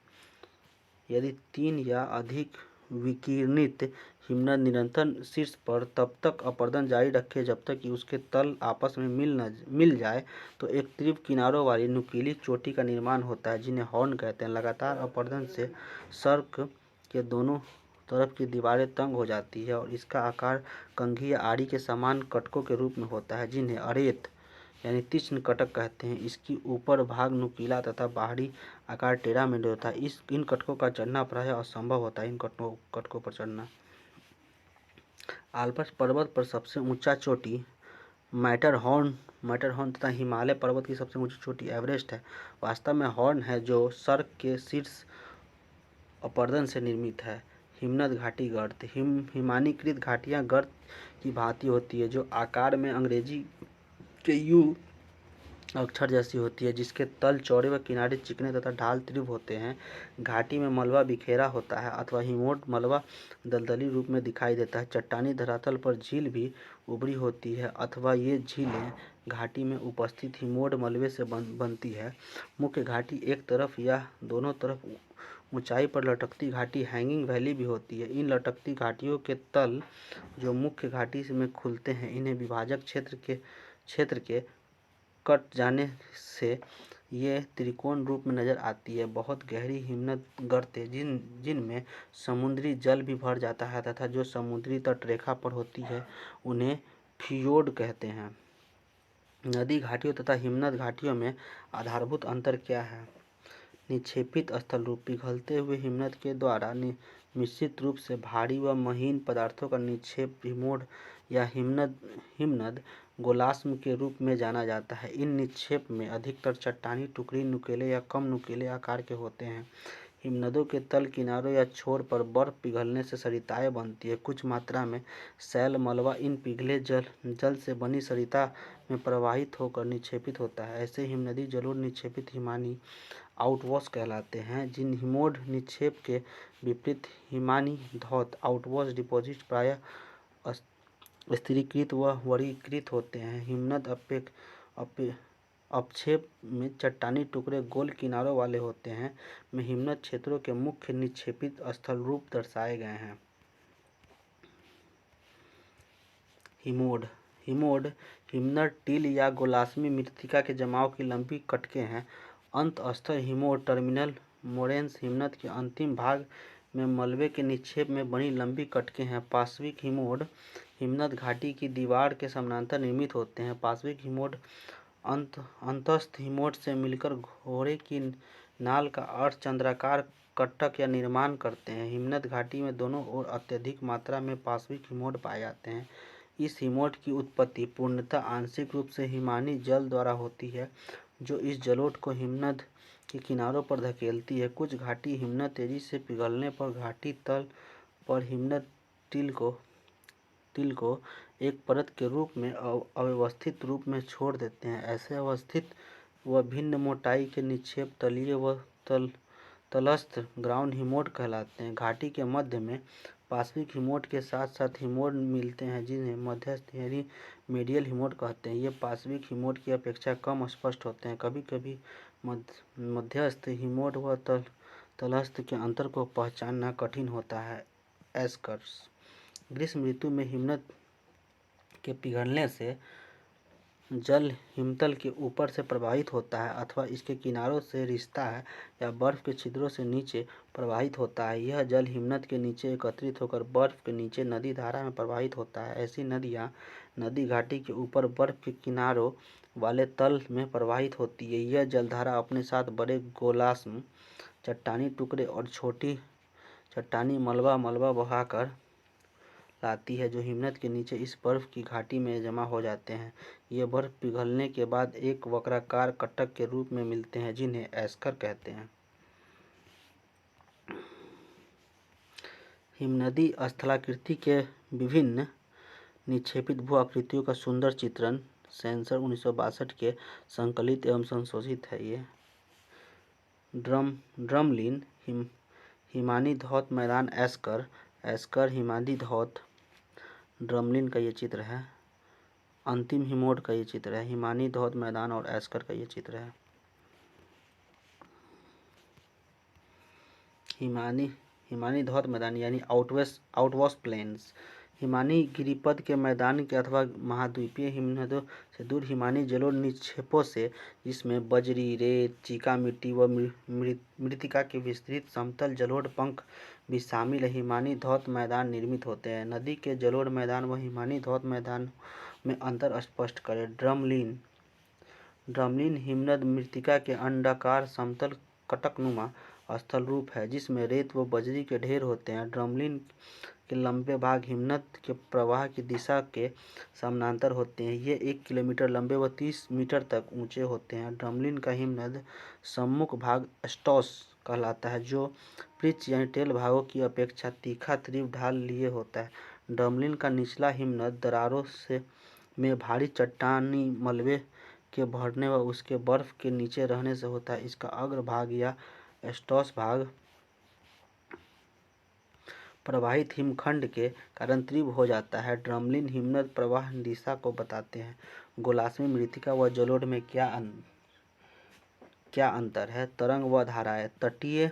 यदि 3 या अधिक विकिरणित हिमनद निरंतर शीर्ष पर तब तक अपरदन जारी रखे जब तक कि उसके तल आपस में मिल जाए तो एक तीव्र किनारों वाली नुकीली चोटी का निर्माण होता है जिन्हें हॉर्न कहते हैं। लगातार अपरदन से सर्क के दोनों तरफ की दीवारें तंग हो जाती है और इसका आकार कंघी या आड़ी के समान कटकों के रूप में होता है जिन्हें अरेत यानी तीक्ष्ण कटक कहते हैं। इसकी ऊपर भाग नुकीला तथा बाहरी आकार टेढ़ा मेढ़ा होता है। इन कटकों का चढ़ना प्रायः असंभव होता है। इन कटकों पर चढ़ना। आल्प्स पर्वत पर सबसे ऊंचा चोटी मैटरहॉर्न तथा हिमालय पर्वत की सबसे ऊंची चोटी एवरेस्ट है। वास्तव में हॉर्न है जो सर्क के शीर्ष अपरदन से निर्मित है। हिमनद घाटी गर्त। हिमानीकृत घाटियाँ गर्त की भांति होती है जो आकार में अंग्रेजी के यू अक्षर जैसी होती है, जिसके तल चौड़े व किनारे चिकने तथा ढाल तीव्र होते हैं। घाटी में मलबा बिखेरा होता है अथवा हिमोड मलबा दलदली रूप में दिखाई देता है। चट्टानी धरातल पर झील भी उभरी होती है अथवा ये झीलें घाटी में उपस्थित हिमोड मलबे से बनती है। मुख्य घाटी एक तरफ या दोनों तरफ ऊंचाई पर लटकती घाटी हैंगिंग वैली भी होती है। इन लटकती घाटियों के तल जो मुख्य घाटी में खुलते हैं, इन्हें विभाजक क्षेत्र के कट जाने से ये त्रिकोण रूप में नजर आती है। बहुत गहरी हिमनद गर्तें जिनमें समुद्री जल भी भर जाता है तथा जो समुद्री तटरेखा पर होती है उन्हें फियोर्ड कहते हैं। नदी घाटियों तथा हिमनद घाटियों में आधारभूत अंतर क्या है? निक्षेपित स्थल रूप। पिघलते हुए हिमनद के द्वारा मिश्रित रूप से भारी व महीन पदार्थों का निक्षेप हिमोड या हिमनद गोलाश्म के रूप में जाना जाता है। इन निक्षेप में अधिकतर चट्टानी टुकड़ी नुकीले या कम नुकीले आकार के होते हैं। हिमनदों के तल किनारों या छोर पर बर्फ पिघलने से सरिताएं बनती है। कुछ मात्रा में शैल मलबा इन पिघले जल से बनी सरिता में प्रवाहित होकर निक्षेपित होता है। ऐसे हिमनदी जलोढ़ निक्षेपित हिमानी आउटवॉश कहलाते हैं। जिन हिमोड निक्षेप के विपरीत हिमानी धौत आउटवॉश डिपॉजिट प्रायः स्थिरीकृत व वर्गीकृत होते हैं। हिमनद अपक्षेप में चट्टानी टुकड़े गोल किनारों वाले होते हैं। में हिमनद क्षेत्रों के मुख्य निक्षेपित स्थल रूप दर्शाए गए हैं। हिमोड हिमनद टील या गोलाश्मी मृत्तिका के जमाव की लंबी कटकें हैं। अंत स्तर हिमोड टर्मिनल मोरेन्स हिमनद के अंतिम भाग में मलबे के निक्षेप में बनी लंबी कटकें हैं। पार्श्विक हिमोड हिमनद घाटी की दीवार के समानांतर निर्मित होते हैं। पार्श्विक हिमोड अंतस्थ हिमोड से मिलकर घोड़े की नाल का अर्धचंद्राकार कटक या निर्माण करते हैं। हिमनद घाटी में दोनों ओर अत्यधिक मात्रा में पार्श्विक हिमोड पाए जाते हैं। इस हिमोड की उत्पत्ति पूर्णतः आंशिक रूप से हिमानी जल द्वारा होती है जो इस जलोढ़ को हिमनद के किनारों पर धकेलती है। कुछ घाटी हिमनद तेजी से पिघलने पर घाटी तल पर हिमनद तिल को एक परत के रूप में अव्यवस्थित रूप में छोड़ देते हैं। ऐसे अवस्थित व भिन्न मोटाई के निक्षेप तलीय व तलस्थ ग्राउंड हिमोड कहलाते हैं। घाटी के मध्य में पार्श्विक हिमोड के साथ साथ हिमोड मिलते हैं जिन्हें मध्यस्थ यानी मीडियल हिमोड कहते हैं। ये पार्श्विक हिमोड की अपेक्षा कम स्पष्ट होते हैं। कभी कभी मध्यस्थ हिमोड व तलस्थ के अंतर को पहचानना कठिन होता है। एस्कर्स ग्रीष्म ऋतु में हिमनद के पिघलने से जल हिमतल के ऊपर से प्रवाहित होता है अथवा इसके किनारों से रिसता है या बर्फ के छिद्रों से नीचे प्रवाहित होता है। यह जल हिमनद के नीचे एकत्रित होकर बर्फ के नीचे नदी धारा में प्रवाहित होता है। ऐसी नदियाँ नदी घाटी के ऊपर बर्फ के किनारों वाले तल में प्रवाहित होती है। यह जलधारा अपने साथ बड़े गोलाश्म चट्टानी टुकड़े और छोटी चट्टानी मलबा बहाकर लाती है जो हिमनद के नीचे इस बर्फ की घाटी में जमा हो जाते हैं। ये बर्फ पिघलने के बाद एक वक्राकार कटक के रूप में मिलते हैं जिन्हें एस्कर कहते हैं। हिमनदी स्थलाकृति के विभिन्न निक्षेपित भू आकृतियों का सुंदर चित्रण सेंसर 1962 के संकलित एवं संशोधित है। ये ड्रमलिन हिमानी धौत मैदान एस्कर हिमानी धौत ड्रमलिन का ये चित्र है। अंतिम हिमोड का ये चित्र है। हिमानी धौत मैदान और एस्कर का ये चित्र है। हिमानी धौत मैदान यानी आउटवॉश प्लेन्स हिमानी गिरिपद के मैदान के अथवा महाद्वीपीय हिमनदों से दूर हिमानी जलोढ़ निक्षेपों से जिसमें बजरी रेत चीका मिट्टी व मृत्तिका के विस्तृत समतल जलोढ़ पंख भी शामिल है। हिमानी धौत मैदान निर्मित होते हैं। नदी के जलोढ़ मैदान व हिमानी धौत मैदान में अंतर स्पष्ट करें। ड्रमलिन हिमनद मृत्तिका के अंडाकार समतल कटकनुमा स्थल रूप है जिसमें रेत व बजरी के ढेर होते हैं। ड्रमलिन के लंबे भाग हिमनद के प्रवाह की दिशा के समानांतर होते हैं। ये 1 किलोमीटर लंबे व 30 मीटर तक ऊंचे होते हैं। ड्रमलिन का हिमनद सम्मुख भाग स्टॉस कहलाता है जो पिच यानी टेल भागों की अपेक्षा तीखा तीव्र ढाल लिए होता है। ड्रमलिन का निचला हिमनद दरारों में भारी चट्टानी मलबे के भरने व उसके बर्फ के नीचे रहने से होता है। इसका अग्र भाग या स्टॉस भाग प्रवाहित हिमखंड के कारण तीव्र हो जाता है। ड्रमलिन हिमनद प्रवाह दिशा को बताते हैं। गोलाश्मी मृत्तिका व जलोढ़ में क्या अंतर है? तरंग व धाराएं तटीय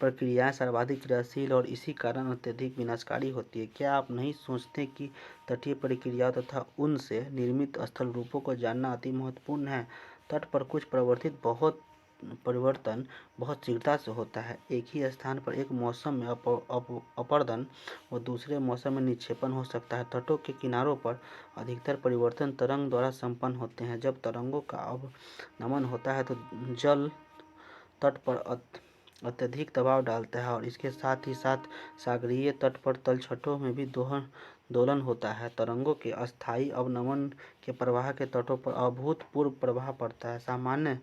प्रक्रियाएं सर्वाधिक क्रियाशील और इसी कारण अत्यधिक विनाशकारी होती है। क्या आप नहीं सोचते कि तटीय प्रक्रियाओं तथा उनसे निर्मित स्थल रूपों को जानना अति महत्वपूर्ण है? तट पर कुछ परिवर्तन बहुत शीघ्रता से होता है। एक ही स्थान पर एक मौसम में अपरदन व दूसरे मौसम में निक्षेपण हो सकता है। तटों के किनारों पर अधिकतर परिवर्तन तरंग द्वारा संपन्न होते हैं। जब तरंगों का अवनमन होता है तो जल तट पर अत्यधिक दबाव डालता है और इसके साथ ही साथ सागरीय तट पर तलछटों में भी दोलन होता है। तरंगों के अस्थायी अवनमन के प्रवाह के तटों पर अभूतपूर्व प्रभाव पड़ता है। सामान्य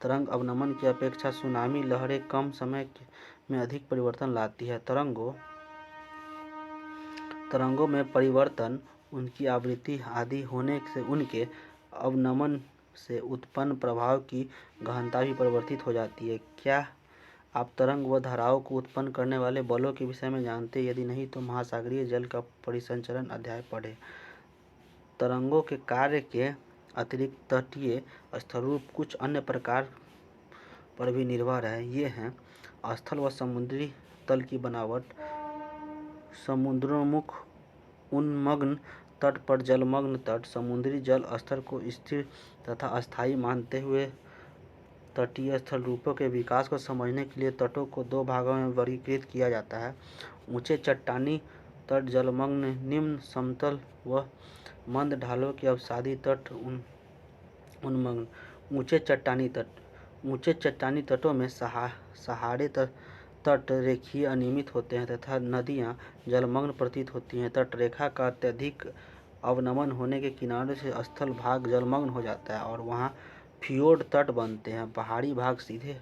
तरंग अवनमन की अपेक्षा सुनामी लहरें कम समय में अधिक परिवर्तन लाती है। तरंगों में परिवर्तन उनकी आवृत्ति आदि होने से उनके अवनमन से उत्पन्न प्रभाव की गहनता भी परिवर्तित हो जाती है। क्या आप तरंग व धाराओं को उत्पन्न करने वाले बलों के विषय में जानते हैं? यदि नहीं तो महासागरीय जल का परिसंचरण अध्याय पढ़ें। तरंगों के कार्य के अतिरिक्त तटीय स्थलरूप कुछ अन्य प्रकार पर भी निर्भर है। ये हैं स्थल व समुद्री तल की बनावट, समुद्रोन्मुख उन्मग्न तट पर जलमग्न तट, समुद्री जल स्तर को स्थिर तथा अस्थायी मानते हुए तटीय स्थल रूपों के विकास को समझने के लिए तटों को 2 भागों में वर्गीकृत किया जाता है। ऊंचे चट्टानी तट जलमग्न, निम्न समतल व मंद ढालों के अवसादी तट उन्मग्न। ऊंचे चट्टानी तटों में सहारे तट रेखीय अनियमित होते हैं तथा नदियां जलमग्न प्रतीत होती हैं। तटरेखा का अत्यधिक अवनमन होने के किनारे से स्थल भाग जलमग्न हो जाता है और वहां फियोर्ड तट बनते हैं। पहाड़ी भाग सीधे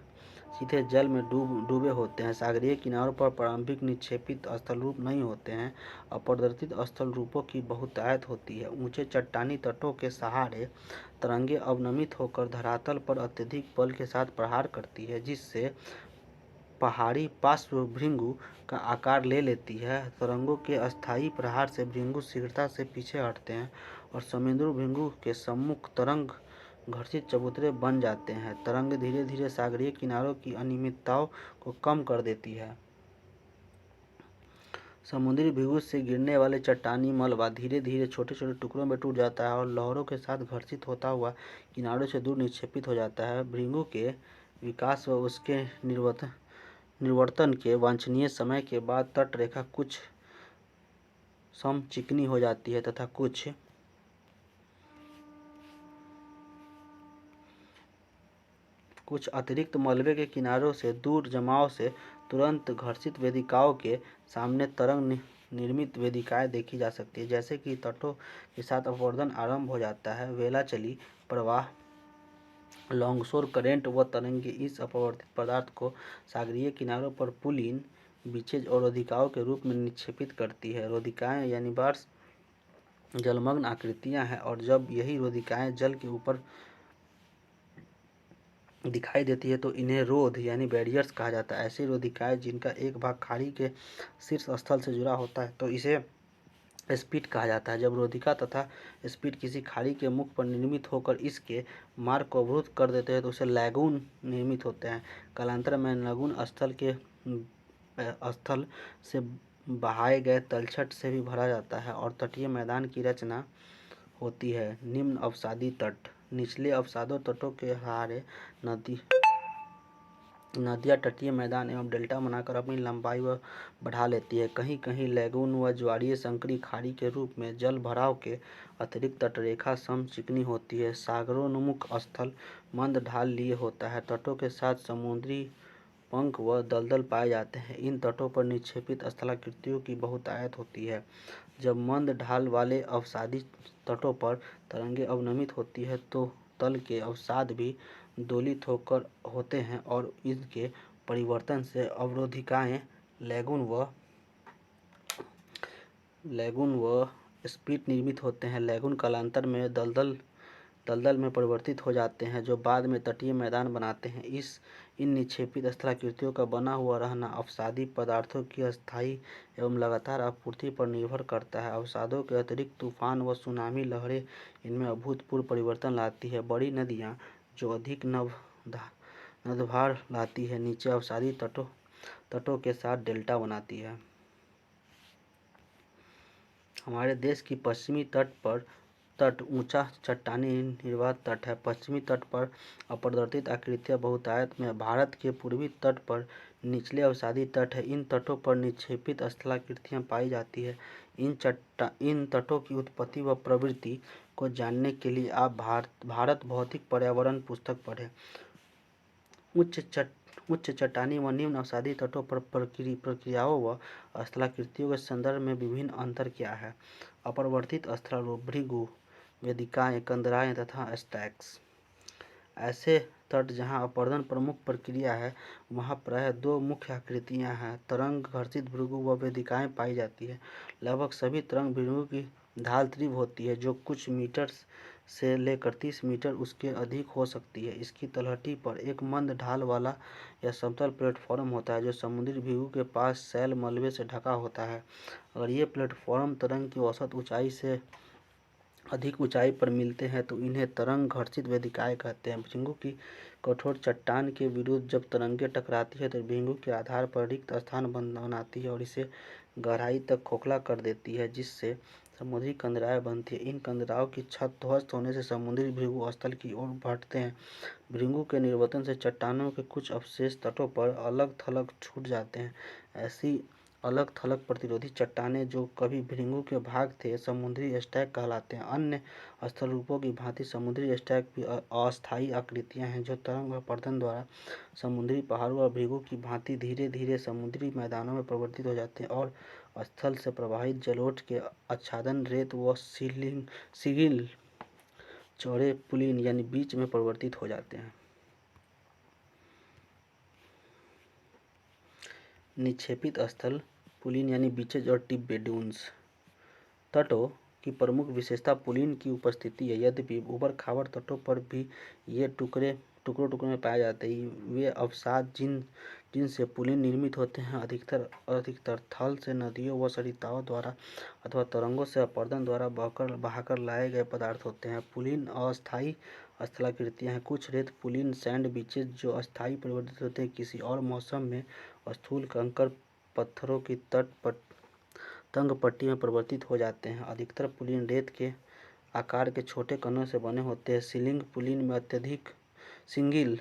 जल में डूबे होते हैं। सागरीय किनारों पर प्रारंभिक निक्षेपित स्थल रूप नहीं होते हैं। अपरिवर्तित स्थल रूपों की बहुतायत होती है। ऊंचे चट्टानी तटों के सहारे तरंगें अवनमित होकर धरातल पर अत्यधिक बल के साथ प्रहार करती है जिससे पहाड़ी पार्श्व भृंगु का आकार ले लेती है। तरंगों के अस्थायी प्रहार से भृंगु शीघ्रता से पीछे हटते हैं और समुद्री भृंगु के सम्मुख तरंग घर्षित चबूतरे बन जाते हैं। तरंग धीरे धीरे सागरीय किनारों की अनियमितताओं को कम कर देती है। समुद्री भृंगु से गिरने वाले चट्टानी मलबा धीरे धीरे छोटे छोटे टुकड़ों में टूट जाता है और लहरों के साथ घर्षित होता हुआ किनारों से दूर निक्षेपित हो जाता है। भृंगु के विकास व उसके निवर्तन के वांछनीय समय के बाद तट रेखा कुछ चिकनी हो जाती है तथा कुछ अतिरिक्त मलबे के किनारों से दूर जमाव से तुरंत घर्षित वेदिकाओं के सामने तरंग निर्मित वेदिकाएं देखी जा सकती है। जैसे कि तटों के साथ अपवर्तन आरंभ हो जाता है, वेलाचली प्रवाह, लॉन्गशोर करेंट व तरंगे इस अपवर्तित पदार्थ को सागरीय किनारों पर पुलिन, बीचेज और रोधिकाओं के रूप में निक्षेपित करती है। रोधिकाएं यानी बार्स जलमग्न आकृतियां हैं और जब यही रोधिकाएं जल के ऊपर दिखाई देती है तो इन्हें रोध यानी बैरियर्स कहा जाता है। ऐसी रोधिकाएं जिनका एक भाग खाड़ी के शीर्ष स्थल से जुड़ा होता है तो इसे स्पिट कहा जाता है। जब रोधिका तथा स्पिट किसी खाड़ी के मुख पर निर्मित होकर इसके मार्ग को अवरुद्ध कर देते हैं तो उसे लैगून निर्मित होते हैं। कालांतर में लैगून स्थल से बहाए गए तलछट से भी भरा जाता है और तटीय मैदान की रचना होती है। निम्न अवसादी तट निचले अवसादों तटों के सहारे नदियाँ तटीय मैदान एवं डेल्टा बनाकर अपनी लंबाई व बढ़ा लेती है। कहीं कहीं लैगून व ज्वारीय संकरी खाड़ी के रूप में जल भराव के अतिरिक्त तटरेखा सम चिकनी होती है। सागरोन्मुख स्थल मंद ढाल लिए होता है। तटों के साथ समुद्री पंख व दलदल पाए जाते हैं। इन तटों पर निक्षेपित स्थलाकृतियों की बहुतायत होती है। जब मंद ढाल वाले अवसादी तटों पर तरंगें अवनमित होती है तो तल के अवसाद भी दोलित होते हैं और इनके परिवर्तन से अवरोधिकाएं लैगून व स्पिट निर्मित होते हैं। लैगून कालांतर में दलदल में परिवर्तित हो जाते हैं जो बाद में तटीय मैदान बनाते हैं। इन निक्षेपित स्थलाकृतियों का बना हुआ रहना अवसादी पदार्थों की अस्थायी एवं लगातार आपूर्ति पर निर्भर करता है। अवसादों के अतिरिक्त तूफान व सुनामी लहरें इनमें अभूतपूर्व परिवर्तन लाती है। बड़ी नदियाँ जो अधिक नदभार लाती है नीचे अवसादी तटों के साथ डेल्टा बनाती है। हमारे देश की पश्चिमी तट ऊंचा चट्टानी निर्वात तट है। पश्चिमी तट पर अपरिवर्तित आकृतियां बहुतायत में। भारत के पूर्वी तट पर निचले अवसादी तट है। इन तटों पर निक्षेपित स्थलाकृतियां पाई जाती है। इन तटों की उत्पत्ति व प्रवृत्ति को जानने के लिए आप भारत भौतिक पर्यावरण पुस्तक पढ़ें। उच्च चट्टानी व निम्न अवसादी तटों पर प्रक्रियाओं व स्थलाकृतियों के संदर्भ में विभिन्न अंतर क्या है। अपरिवर्तित स्थलारोप भृगु, वेदिकाएं, कंदराएं तथा स्टैक्स। ऐसे तट जहां अपवर्तन प्रमुख प्रक्रिया है वहां प्रायः दो मुख्य आकृतियां हैं, तरंग घर्षित भृगु व वेदिकाएं पाई जाती है। लगभग सभी तरंग भृगु की ढाल तीव्र होती है जो कुछ मीटर से लेकर 30 मीटर उसके अधिक हो सकती है। इसकी तलहटी पर एक मंद ढाल वाला या समतल प्लेटफॉर्म होता है जो समुद्री भृगु के पास शैल मलबे से ढका होता है। अगर ये प्लेटफॉर्म तरंग की औसत ऊंचाई से अधिक ऊंचाई पर मिलते हैं तो इन्हें तरंग घर्षित वेदिकाएं कहते हैं। भृगु की कठोर चट्टान के विरुद्ध जब तरंगें टकराती है तो भृगु के आधार पर रिक्त स्थान बनाती है और इसे गहराई तक खोखला कर देती है जिससे समुद्री कंदराएं बनती है। इन कंदराओं की छत ध्वस्त होने से समुद्री भृगु स्थल की ओर बढ़ते हैं। भृगु के निर्वतन से चट्टानों के कुछ अवशेष तटों पर अलग थलग छूट जाते हैं। ऐसी अलग थलग प्रतिरोधी चट्टानें जो कभी भृगु के भाग थे समुद्री स्टैक कहलाते हैं। अन्य स्थल रूपों की भांति समुद्री स्टैक भी अस्थायी आकृतियां हैं जो तरंग अपवर्तन द्वारा समुद्री पहाड़ों और भृगु की भांति धीरे धीरे समुद्री मैदानों में परिवर्तित हो जाते हैं और स्थल से प्रवाहित जलोढ़ के आच्छादन रेत व सिगिल चौड़े पुलिन यानी बीच में परिवर्तित हो जाते हैं। निक्षेपित स्थल पुलिन यानी बीचेज और टिप बेडून्स। तटों की प्रमुख विशेषता पुलिन की उपस्थिति है। यद्यपि ऊबड़ खाबड़ तटों पर भी ये टुकड़ों में पाए जाते हैं। वे अवसाद जिनसे पुलिन निर्मित होते हैं। अधिकतर थल से नदियों व सरिताओं द्वारा अथवा तरंगों से अपरदन द्वारा बहाकर लाए गए पदार्थ होते हैं। पुलिन अस्थायी स्थलाकृतियाँ हैं। कुछ रेत पुलिन सैंड बीचेज जो अस्थायी परिवर्तित होते हैं, किसी और मौसम में स्थूल कंकड़ पत्थरों की तंग पट्टी में परिवर्तित हो जाते हैं। अधिकतर पुलिन रेत के आकार के छोटे कणों से बने होते हैं। सिंगिल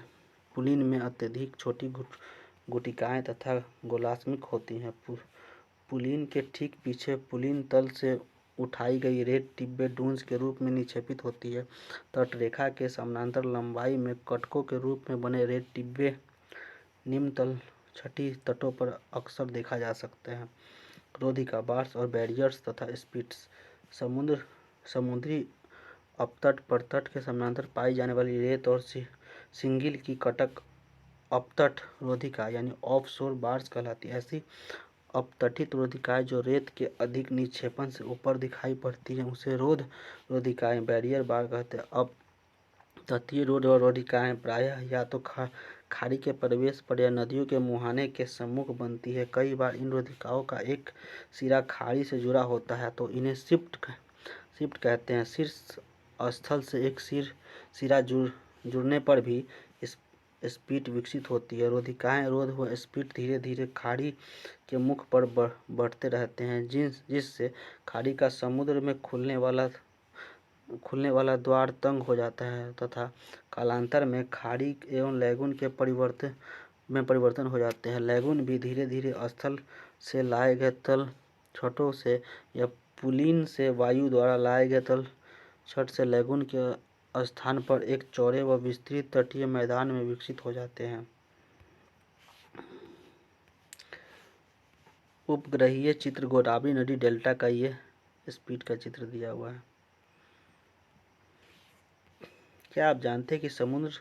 पुलिन में अत्यधिक छोटी गुटिकाएं तथा गोलात्मक होती हैं। पुलिन के ठीक पीछे पुलिन तल से उठाई गई रेत टिब्बे डून्स के रूप में निक्षेपित होती है। तटरेखा के समानांतर लंबाई में कटकों के रूप में बने रेत टिब्बे निम्न तल छठी तटों पर अक्सर देखा जा सकते हैं। रोधिका बार्स और बैरियर्स तथा स्पिट्स समुद्री अपतट पर तट के समानांतर पाई जाने वाली रेत और सिंगिल की कटक अपतट रोधिका यानी ऑफ शोर बार्स कहलाती है। ऐसी अपतटित रोधिकाएं जो रेत के अधिक निक्षेपण से ऊपर दिखाई पड़ती हैं उसे रोधिकाएं बैरियर बार कहते हैं। अब तटीय रोधिकाएं प्रायः या तो खाड़ी के प्रवेश पर या नदियों के मुहाने के सम्मुख बनती है। कई बार इन रोधिकाओं का एक सिरा खाड़ी से जुड़ा होता है तो इन्हें शिफ्ट कहते हैं। शीर्ष स्थल से एक सिरा जुड़ने पर भी स्पीट विकसित होती है। रोधिकाएं रोध व स्पीट धीरे धीरे खाड़ी के मुख पर बढ़ते रहते हैं, जिससे खाड़ी का समुद्र में खुलने वाला द्वार तंग हो जाता है तथा कालांतर में खाड़ी एवं लैगून के परिवर्तन हो जाते हैं। लैगून भी धीरे धीरे स्थल से लाए गए तल छटों से या पुलिन से वायु द्वारा लाए गए तल छट से लैगून के स्थान पर एक चौड़े व विस्तृत तटीय मैदान में विकसित हो जाते हैं। उपग्रहीय चित्र गोदावरी नदी डेल्टा का ये स्पीड का चित्र दिया हुआ है। क्या आप जानते हैं कि समुद्र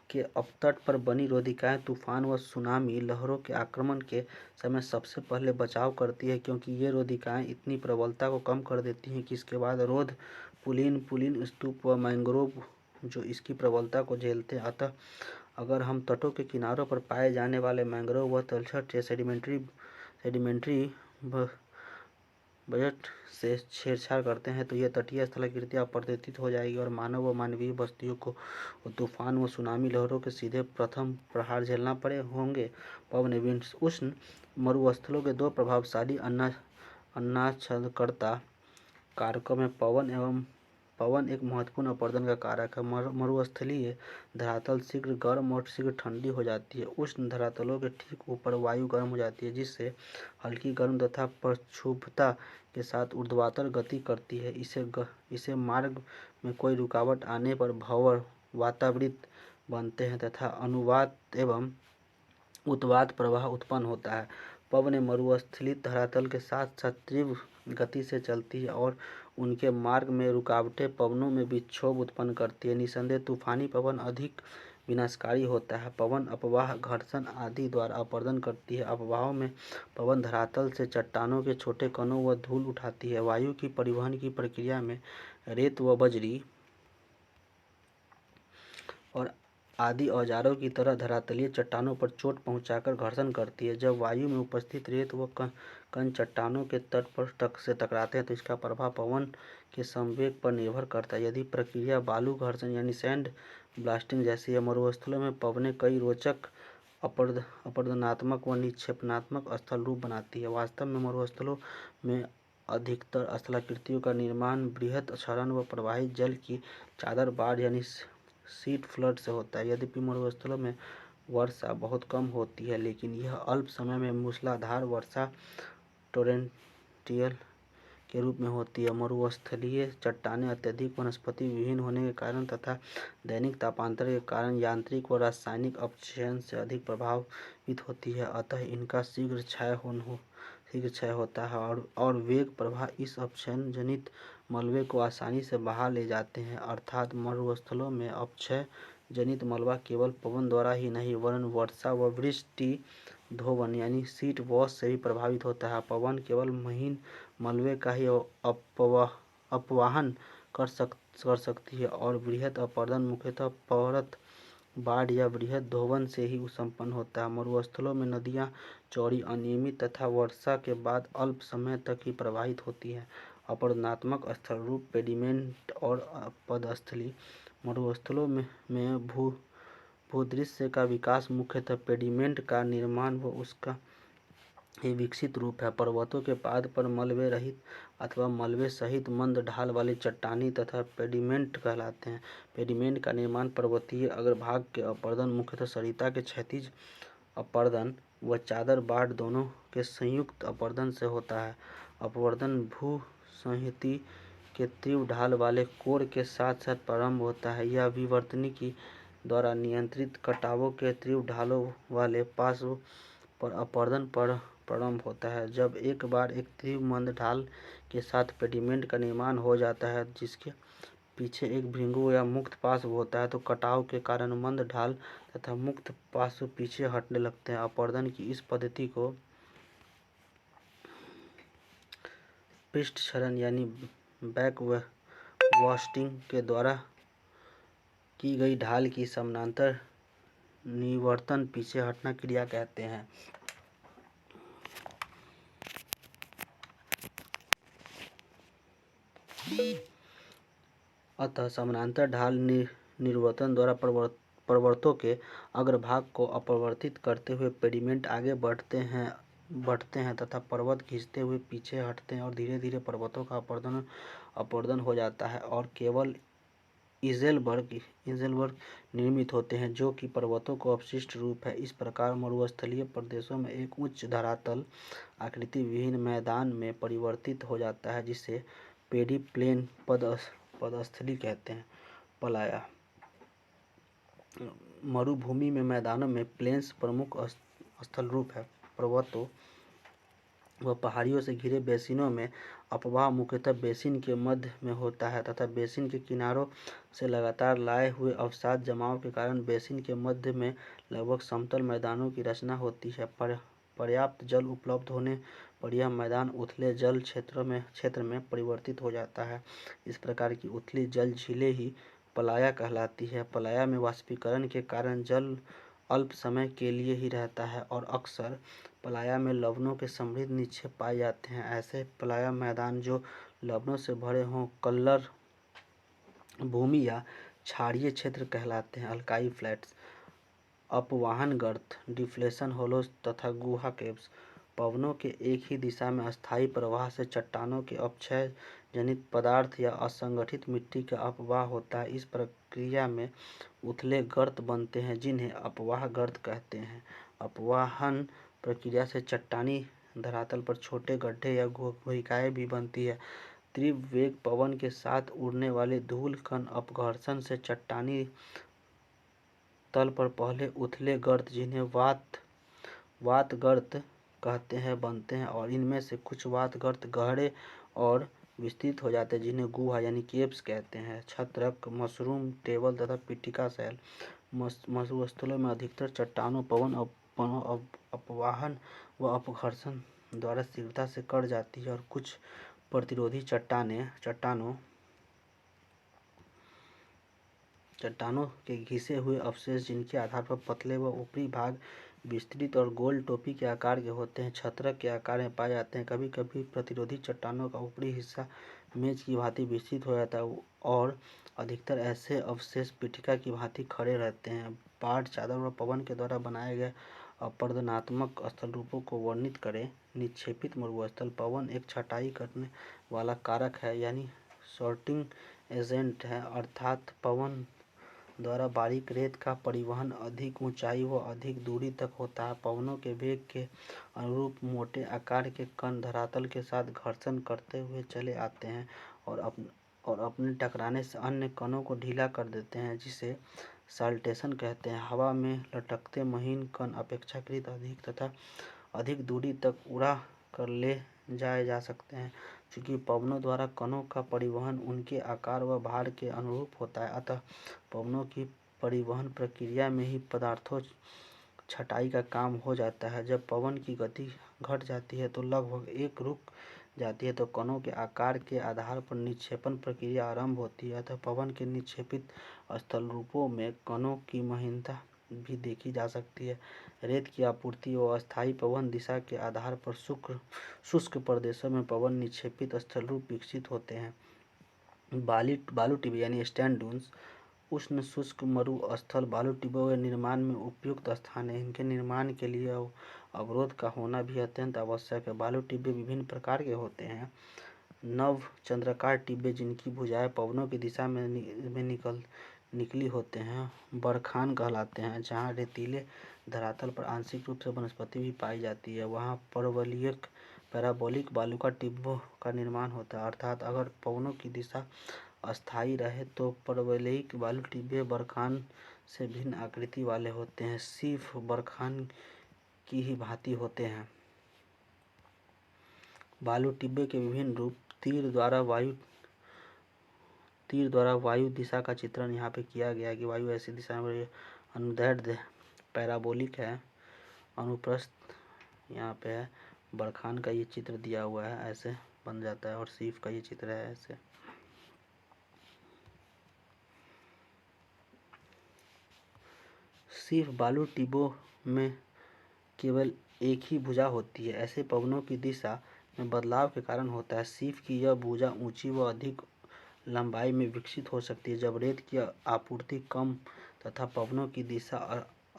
के अपतट पर बनी रोधिकाएं तूफान व सुनामी लहरों के आक्रमण के समय सबसे पहले बचाव करती है, क्योंकि ये रोधिकाएं इतनी प्रबलता को कम कर देती हैं कि इसके बाद रोध पुलिन स्तूप व मैंग्रोव जो इसकी प्रबलता को झेलते हैं। अतः अगर हम तटों के किनारों पर पाए जाने वाले मैंग्रोव व तलछट या सेडिमेंट्री बजट से छेड़छाड़ करते हैं तो यह तटीय स्थलाकृतियां अपरिवर्तित हो जाएगी और मानव व मानवीय बस्तियों को तूफान व सुनामी लहरों के सीधे प्रथम प्रहार झेलना पड़े होंगे। पवन उष्ण मरुस्थलों के दो प्रभावशाली अन्नाच्छादनकर्ता कारकों में पवन एक महत्वपूर्ण अपरदन का कारक है। मरुस्थलीय धरातल शीघ्र गर्म और शीघ्र ठंडी हो जाती है। उष्ण धरातलों के ठीक ऊपर वायु गर्म हो जाती है, जिससे हल्की गर्म तथा प्रक्षुब्धता के साथ ऊर्ध्वाधर गति करती है। इसे मार्ग में कोई रुकावट आने पर भंवर वातावृत बनते हैं तथा अनुवात एवं उत्वात प्रवाह उत्पन्न होता है। पवन मरुस्थलीय धरातल के साथ साथ तीव्र गति से चलती है और उनके मार्ग में रुकावटें पवनों में विक्षोभ उत्पन्न करती है। निसंदेह तूफानी पवन अधिक विनाशकारी होता है। पवन अपवाह घर्षण आदि द्वारा अपरदन करती है। अपवाहों में पवन धरातल से चट्टानों के छोटे कणों व धूल उठाती है। वायु की परिवहन की प्रक्रिया में रेत व बजरी और आदि औजारों की तरह धरातलीय चट्टानों पर चोट पहुंचाकर घर्षण करती है। जब वायु में उपस्थित रेत व कण चट्टानों के तट पर से टकराते हैं तो इसका प्रभाव पवन के संवेग पर निर्भर करता है। यदि प्रक्रिया बालू घर्षण यानी सैंड ब्लास्टिंग जैसी है, मरुस्थलों में पवनें कई रोचक अपरदनात्मक व निक्षेपणात्मक स्थल रूप बनाती है। वास्तव में मरुस्थलों में अधिकतर स्थलाकृतियों का निर्माण बृहद क्षरण व प्रवाहित जल की चादर बाढ़ यानी शीट फ्लड से होता है। यद्यपि मरुस्थलों में वर्षा बहुत कम होती है, लेकिन यह अल्प समय में मूसलाधार वर्षा टोरेंटियल के रूप में होती है। मरुस्थलीय चट्टानें अत्यधिक वनस्पति विहीन होने के कारण तथा दैनिक तापांतर के कारण यांत्रिक व रासायनिक अपक्षय से अधिक प्रभावित होती है। अतः इनका शीघ्र क्षय होता है और वेग प्रवाह इस अपक्षय जनित मलबे को आसानी से बहा ले जाते हैं। अर्थात मरुस्थलों में अपक्षय जनित मलबा केवल पवन द्वारा ही नहीं वरन वर्षा व वृष्टि धोवन यानी शीट वॉश से भी प्रभावित होता है। पवन केवल महीन मलबे का ही अपवाहन कर सकती है और बृहद अपरदन मुख्यतः परत बाढ़ या बृहद दोहन से ही संपन्न होता है। मरुस्थलों में नदियाँ चौड़ी, अनियमित तथा वर्षा के बाद अल्प समय तक ही प्रवाहित होती हैं। अपरदनात्मक स्थल रूप, पेडिमेंट और पदस्थली। मरुस्थलों में भूदृश्य का विकास मुख्यतः पेडिमेंट का निर्माण व उसका ही विकसित रूप है। पर्वतों के पाद पर मलबे रहित अथवा मलबे सहित मंद ढाल वाली चट्टानी तथा पेडिमेंट कहलाते हैं। पेडिमेंट का निर्माण पर्वतीय अग्रभाग के अपर्दन, मुख्यतः सरिता के क्षैतिज अपर्दन व चादर बाढ़ दोनों के संयुक्त अपर्दन से होता है। अपवर्दन भूसंहति के तीव्र ढाल वाले कोर के साथ साथ प्रारंभ होता है। यह विवर्तनिकी द्वारा नियंत्रित कटावों के तीव्र ढालों वाले पार्श्व पर अपर्दन पर प्रारंभ होता है। जब एक बार एक तीव्र मंद ढाल के साथ पेडिमेंट का निर्माण हो जाता है जिसके पीछे एक भृंगु या मुक्त पार्श्व होता है, तो कटाव के कारण मंद ढाल तथा मुक्त पार्श्व पीछे हटने लगते हैं। अपर्दन की इस पद्धति को पृष्ठ क्षरण यानी बैकवास्टिंग के द्वारा की गई ढाल की समानांतर निवर्तन पीछे हटना क्रिया कहते हैं। अतः समानांतर ढाल निवर्तन द्वारा पर्वतों के अग्रभाग को अपरिवर्तित करते हुए पेडिमेंट आगे बढ़ते हैं तथा पर्वत खींचते हुए पीछे हटते हैं और धीरे धीरे पर्वतों का अपवर्दन हो जाता है और केवल इज़ेलबर्ग निर्मित होते हैं जो कि पर्वतों को अवशिष्ट रूप है। इस प्रकार मरुस्थलीय प्रदेशों में एक उच्च धरातल आकृति विहीन मैदान में परिवर्तित हो जाता है जिसे पेडी प्लेन पदस्थली कहते हैं। पलाया मरुभूमि में मैदानों में प्लेन्स प्रमुख स्थल रूप है। पर्वतों व पहाड़ियों से घिरे बेसिनों में अपवाह मुख्यतः बेसिन के मध्य में होता है तथा बेसिन के किनारों से लगातार लाए हुए अवसाद जमाव के कारण बेसिन के मध्य में लगभग समतल मैदानों की रचना होती है। पर्याप्त जल उपलब्ध होने पर यह मैदान उथले जल क्षेत्र में परिवर्तित हो जाता है। इस प्रकार की उथली जल झीलें ही पलाया कहलाती है। पलाया में वाष्पीकरण के कारण जल अल्प समय के लिए ही रहता है और अक्सर पलाया में लवणों के समृद्ध निक्षेप पाए जाते हैं। ऐसे पलाया मैदान जो लवणों से भरे हों कल्लर भूमि या क्षारीय क्षेत्र कहलाते हैं। अल्काई फ्लैट्स, अपवाहन गर्त, डिफ्लेशन होलोज तथा गुहा केव्स। पवनों के एक ही दिशा में अस्थायी प्रवाह से चट्टानों के अपक्षय जनित पदार्थ या असंगठित मिट्टी का अपवाह होता है। इस प्रक्रिया में उथले गर्त बनते हैं जिन्हें अपवाह गर्त कहते हैं। अपवाहन प्रक्रिया से चट्टानी धरातल पर छोटे गड्ढे या गुहिकाएँ भी बनती है। तीव्र वेग पवन के साथ उड़ने वाले धूल कण अपघर्षण से चट्टानी तल पर पहले उथले गर्त जिन्हें वात गर्त कहते हैं बनते हैं और इनमें से कुछ वात गर्त गहरे और विस्तृत हो जाते हैं जिन्हें गुहा यानी केव्स कहते हैं। छत्रक, मशरूम टेबल तथा पिटिका शैल। मरुस्थलों में अधिकतर चट्टानों पवन अपवाहन व अपघर्षण द्वारा शीघ्रता से कट जाती है और कुछ प्रतिरोधी चट्टानों के घिसे हुए अवशेष जिनके आधार पर पतले व ऊपरी भाग विस्तृत और गोल टोपी के आकार के होते हैं, छत्रक के आकार में पाए जाते हैं। कभी कभी प्रतिरोधी चट्टानों का ऊपरी हिस्सा मेज की भांति विस्तृत हो जाता है और अधिकतर ऐसे अवशेष पिटिका की भांति खड़े रहते हैं। बाढ़, चादर व पवन के द्वारा बनाए गए अपरदनात्मक स्थल रूपों को वर्णित करें। निक्षेपित मरुस्थल पवन एक छटाई करने वाला कारक है यानी सॉर्टिंग एजेंट है, अर्थात पवन द्वारा बारीक रेत का परिवहन अधिक ऊंचाई व अधिक दूरी तक होता है। पवनों के वेग के अनुरूप मोटे आकार के कण धरातल के साथ घर्षण करते हुए चले आते हैं और अपने टकराने से अन्य कणों को ढीला कर देते हैं जिसे साल्टेशन कहते हैं। हवा में लटकते महीन कण अपेक्षाकृत अधिक तथा अधिक दूरी तक उड़ा कर ले जाए जा सकते हैं। चूँकि पवनों द्वारा कणों का परिवहन उनके आकार व भार के अनुरूप होता है, अतः पवनों की परिवहन प्रक्रिया में ही पदार्थों छटाई का काम हो जाता है। जब पवन की गति घट जाती है तो लगभग एक रुक जाती है तो कणों के आकार के आधार पर निक्षेपण प्रक्रिया आरंभ होती है, अतः पवन के निक्षेपित स्थल रूपों में कणों की महीनता भी देखी जा सकती है। रेत की आपूर्ति व अस्थायी पवन दिशा के आधार पर शुष्क प्रदेशों में पवन निक्षेपित स्थल रूप विकसित होते हैं। बालू टिब्बे यानी स्टैंड ड्यून्स उष्ण शुष्क मरुस्थल बालू टिब्बों के निर्माण में उपयुक्त स्थान है। इनके निर्माण के लिए अवरोध का होना भी अत्यंत आवश्यक है। बालू टिब्बे विभिन्न प्रकार के होते हैं। नव चंद्राकार टिब्बे जिनकी भुजाएं पवनों की दिशा में निकली होते हैं बरखान कहलाते हैं। जहाँ रेतीले धरातल पर आंशिक रूप से वनस्पति भी पाई जाती है वहाँ पैराबोलिक बालुका टिब्बों का निर्माण होता है, अर्थात अगर पवनों की दिशा अस्थायी रहे तो परवलयिक बालू टिब्बे बरखान से भिन्न आकृति वाले होते हैं, सिर्फ बरखान की ही भांति होते हैं। बालू टिब्बे के विभिन्न रूप तीर द्वारा वायु दिशा का चित्रण यहाँ पे किया गया कि वायु ऐसी दिशा में अनुदैर्ध्य पैराबोलिक है, अनुप्रस्थ यहाँ पे है, बरखान का ये चित्र दिया हुआ है ऐसे बन जाता है और सीफ का ये चित्र है ऐसे। सिर्फ बालू टिब्बों में केवल एक ही भुजा होती है, ऐसे पवनों की दिशा में बदलाव के कारण होता है। सिर्फ की यह भुजा ऊंची व अधिक लंबाई में विकसित हो सकती है। जब रेत की आपूर्ति कम तथा पवनों की दिशा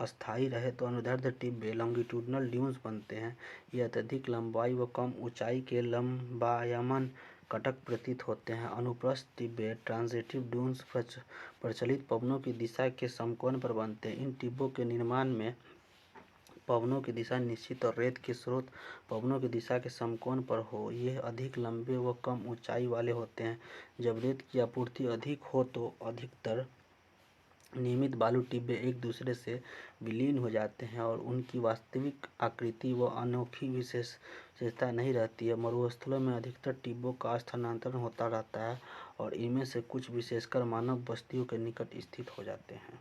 अस्थायी रहे तो अनुदैर्ध्य टिब्बे लॉन्गिट्यूडिनल ड्यून्स बनते हैं। ये अत्यधिक लंबाई व कम ऊंचाई के लंबायमान कटक प्रतीत होते हैं। अनुप्रस्थ टिब्बे ट्रांजिटिव ड्यून्स प्रचलित पवनों की दिशा के समकोण पर बनते हैं। इन टिब्बों के निर्माण में पवनों की दिशा निश्चित और रेत के स्रोत पवनों की दिशा के समकोण पर हो। ये अधिक लंबे व कम ऊंचाई वाले होते हैं। जब रेत की आपूर्ति अधिक हो तो अधिकतर नियमित बालू टिब्बे एक दूसरे से विलीन हो जाते हैं और उनकी वास्तविक आकृति व अनोखी विशेषता नहीं रहती है। मरुस्थलों में अधिकतर टिब्बों का स्थानांतरण होता रहता है और इनमें से कुछ विशेषकर मानव बस्तियों के निकट स्थित हो जाते हैं।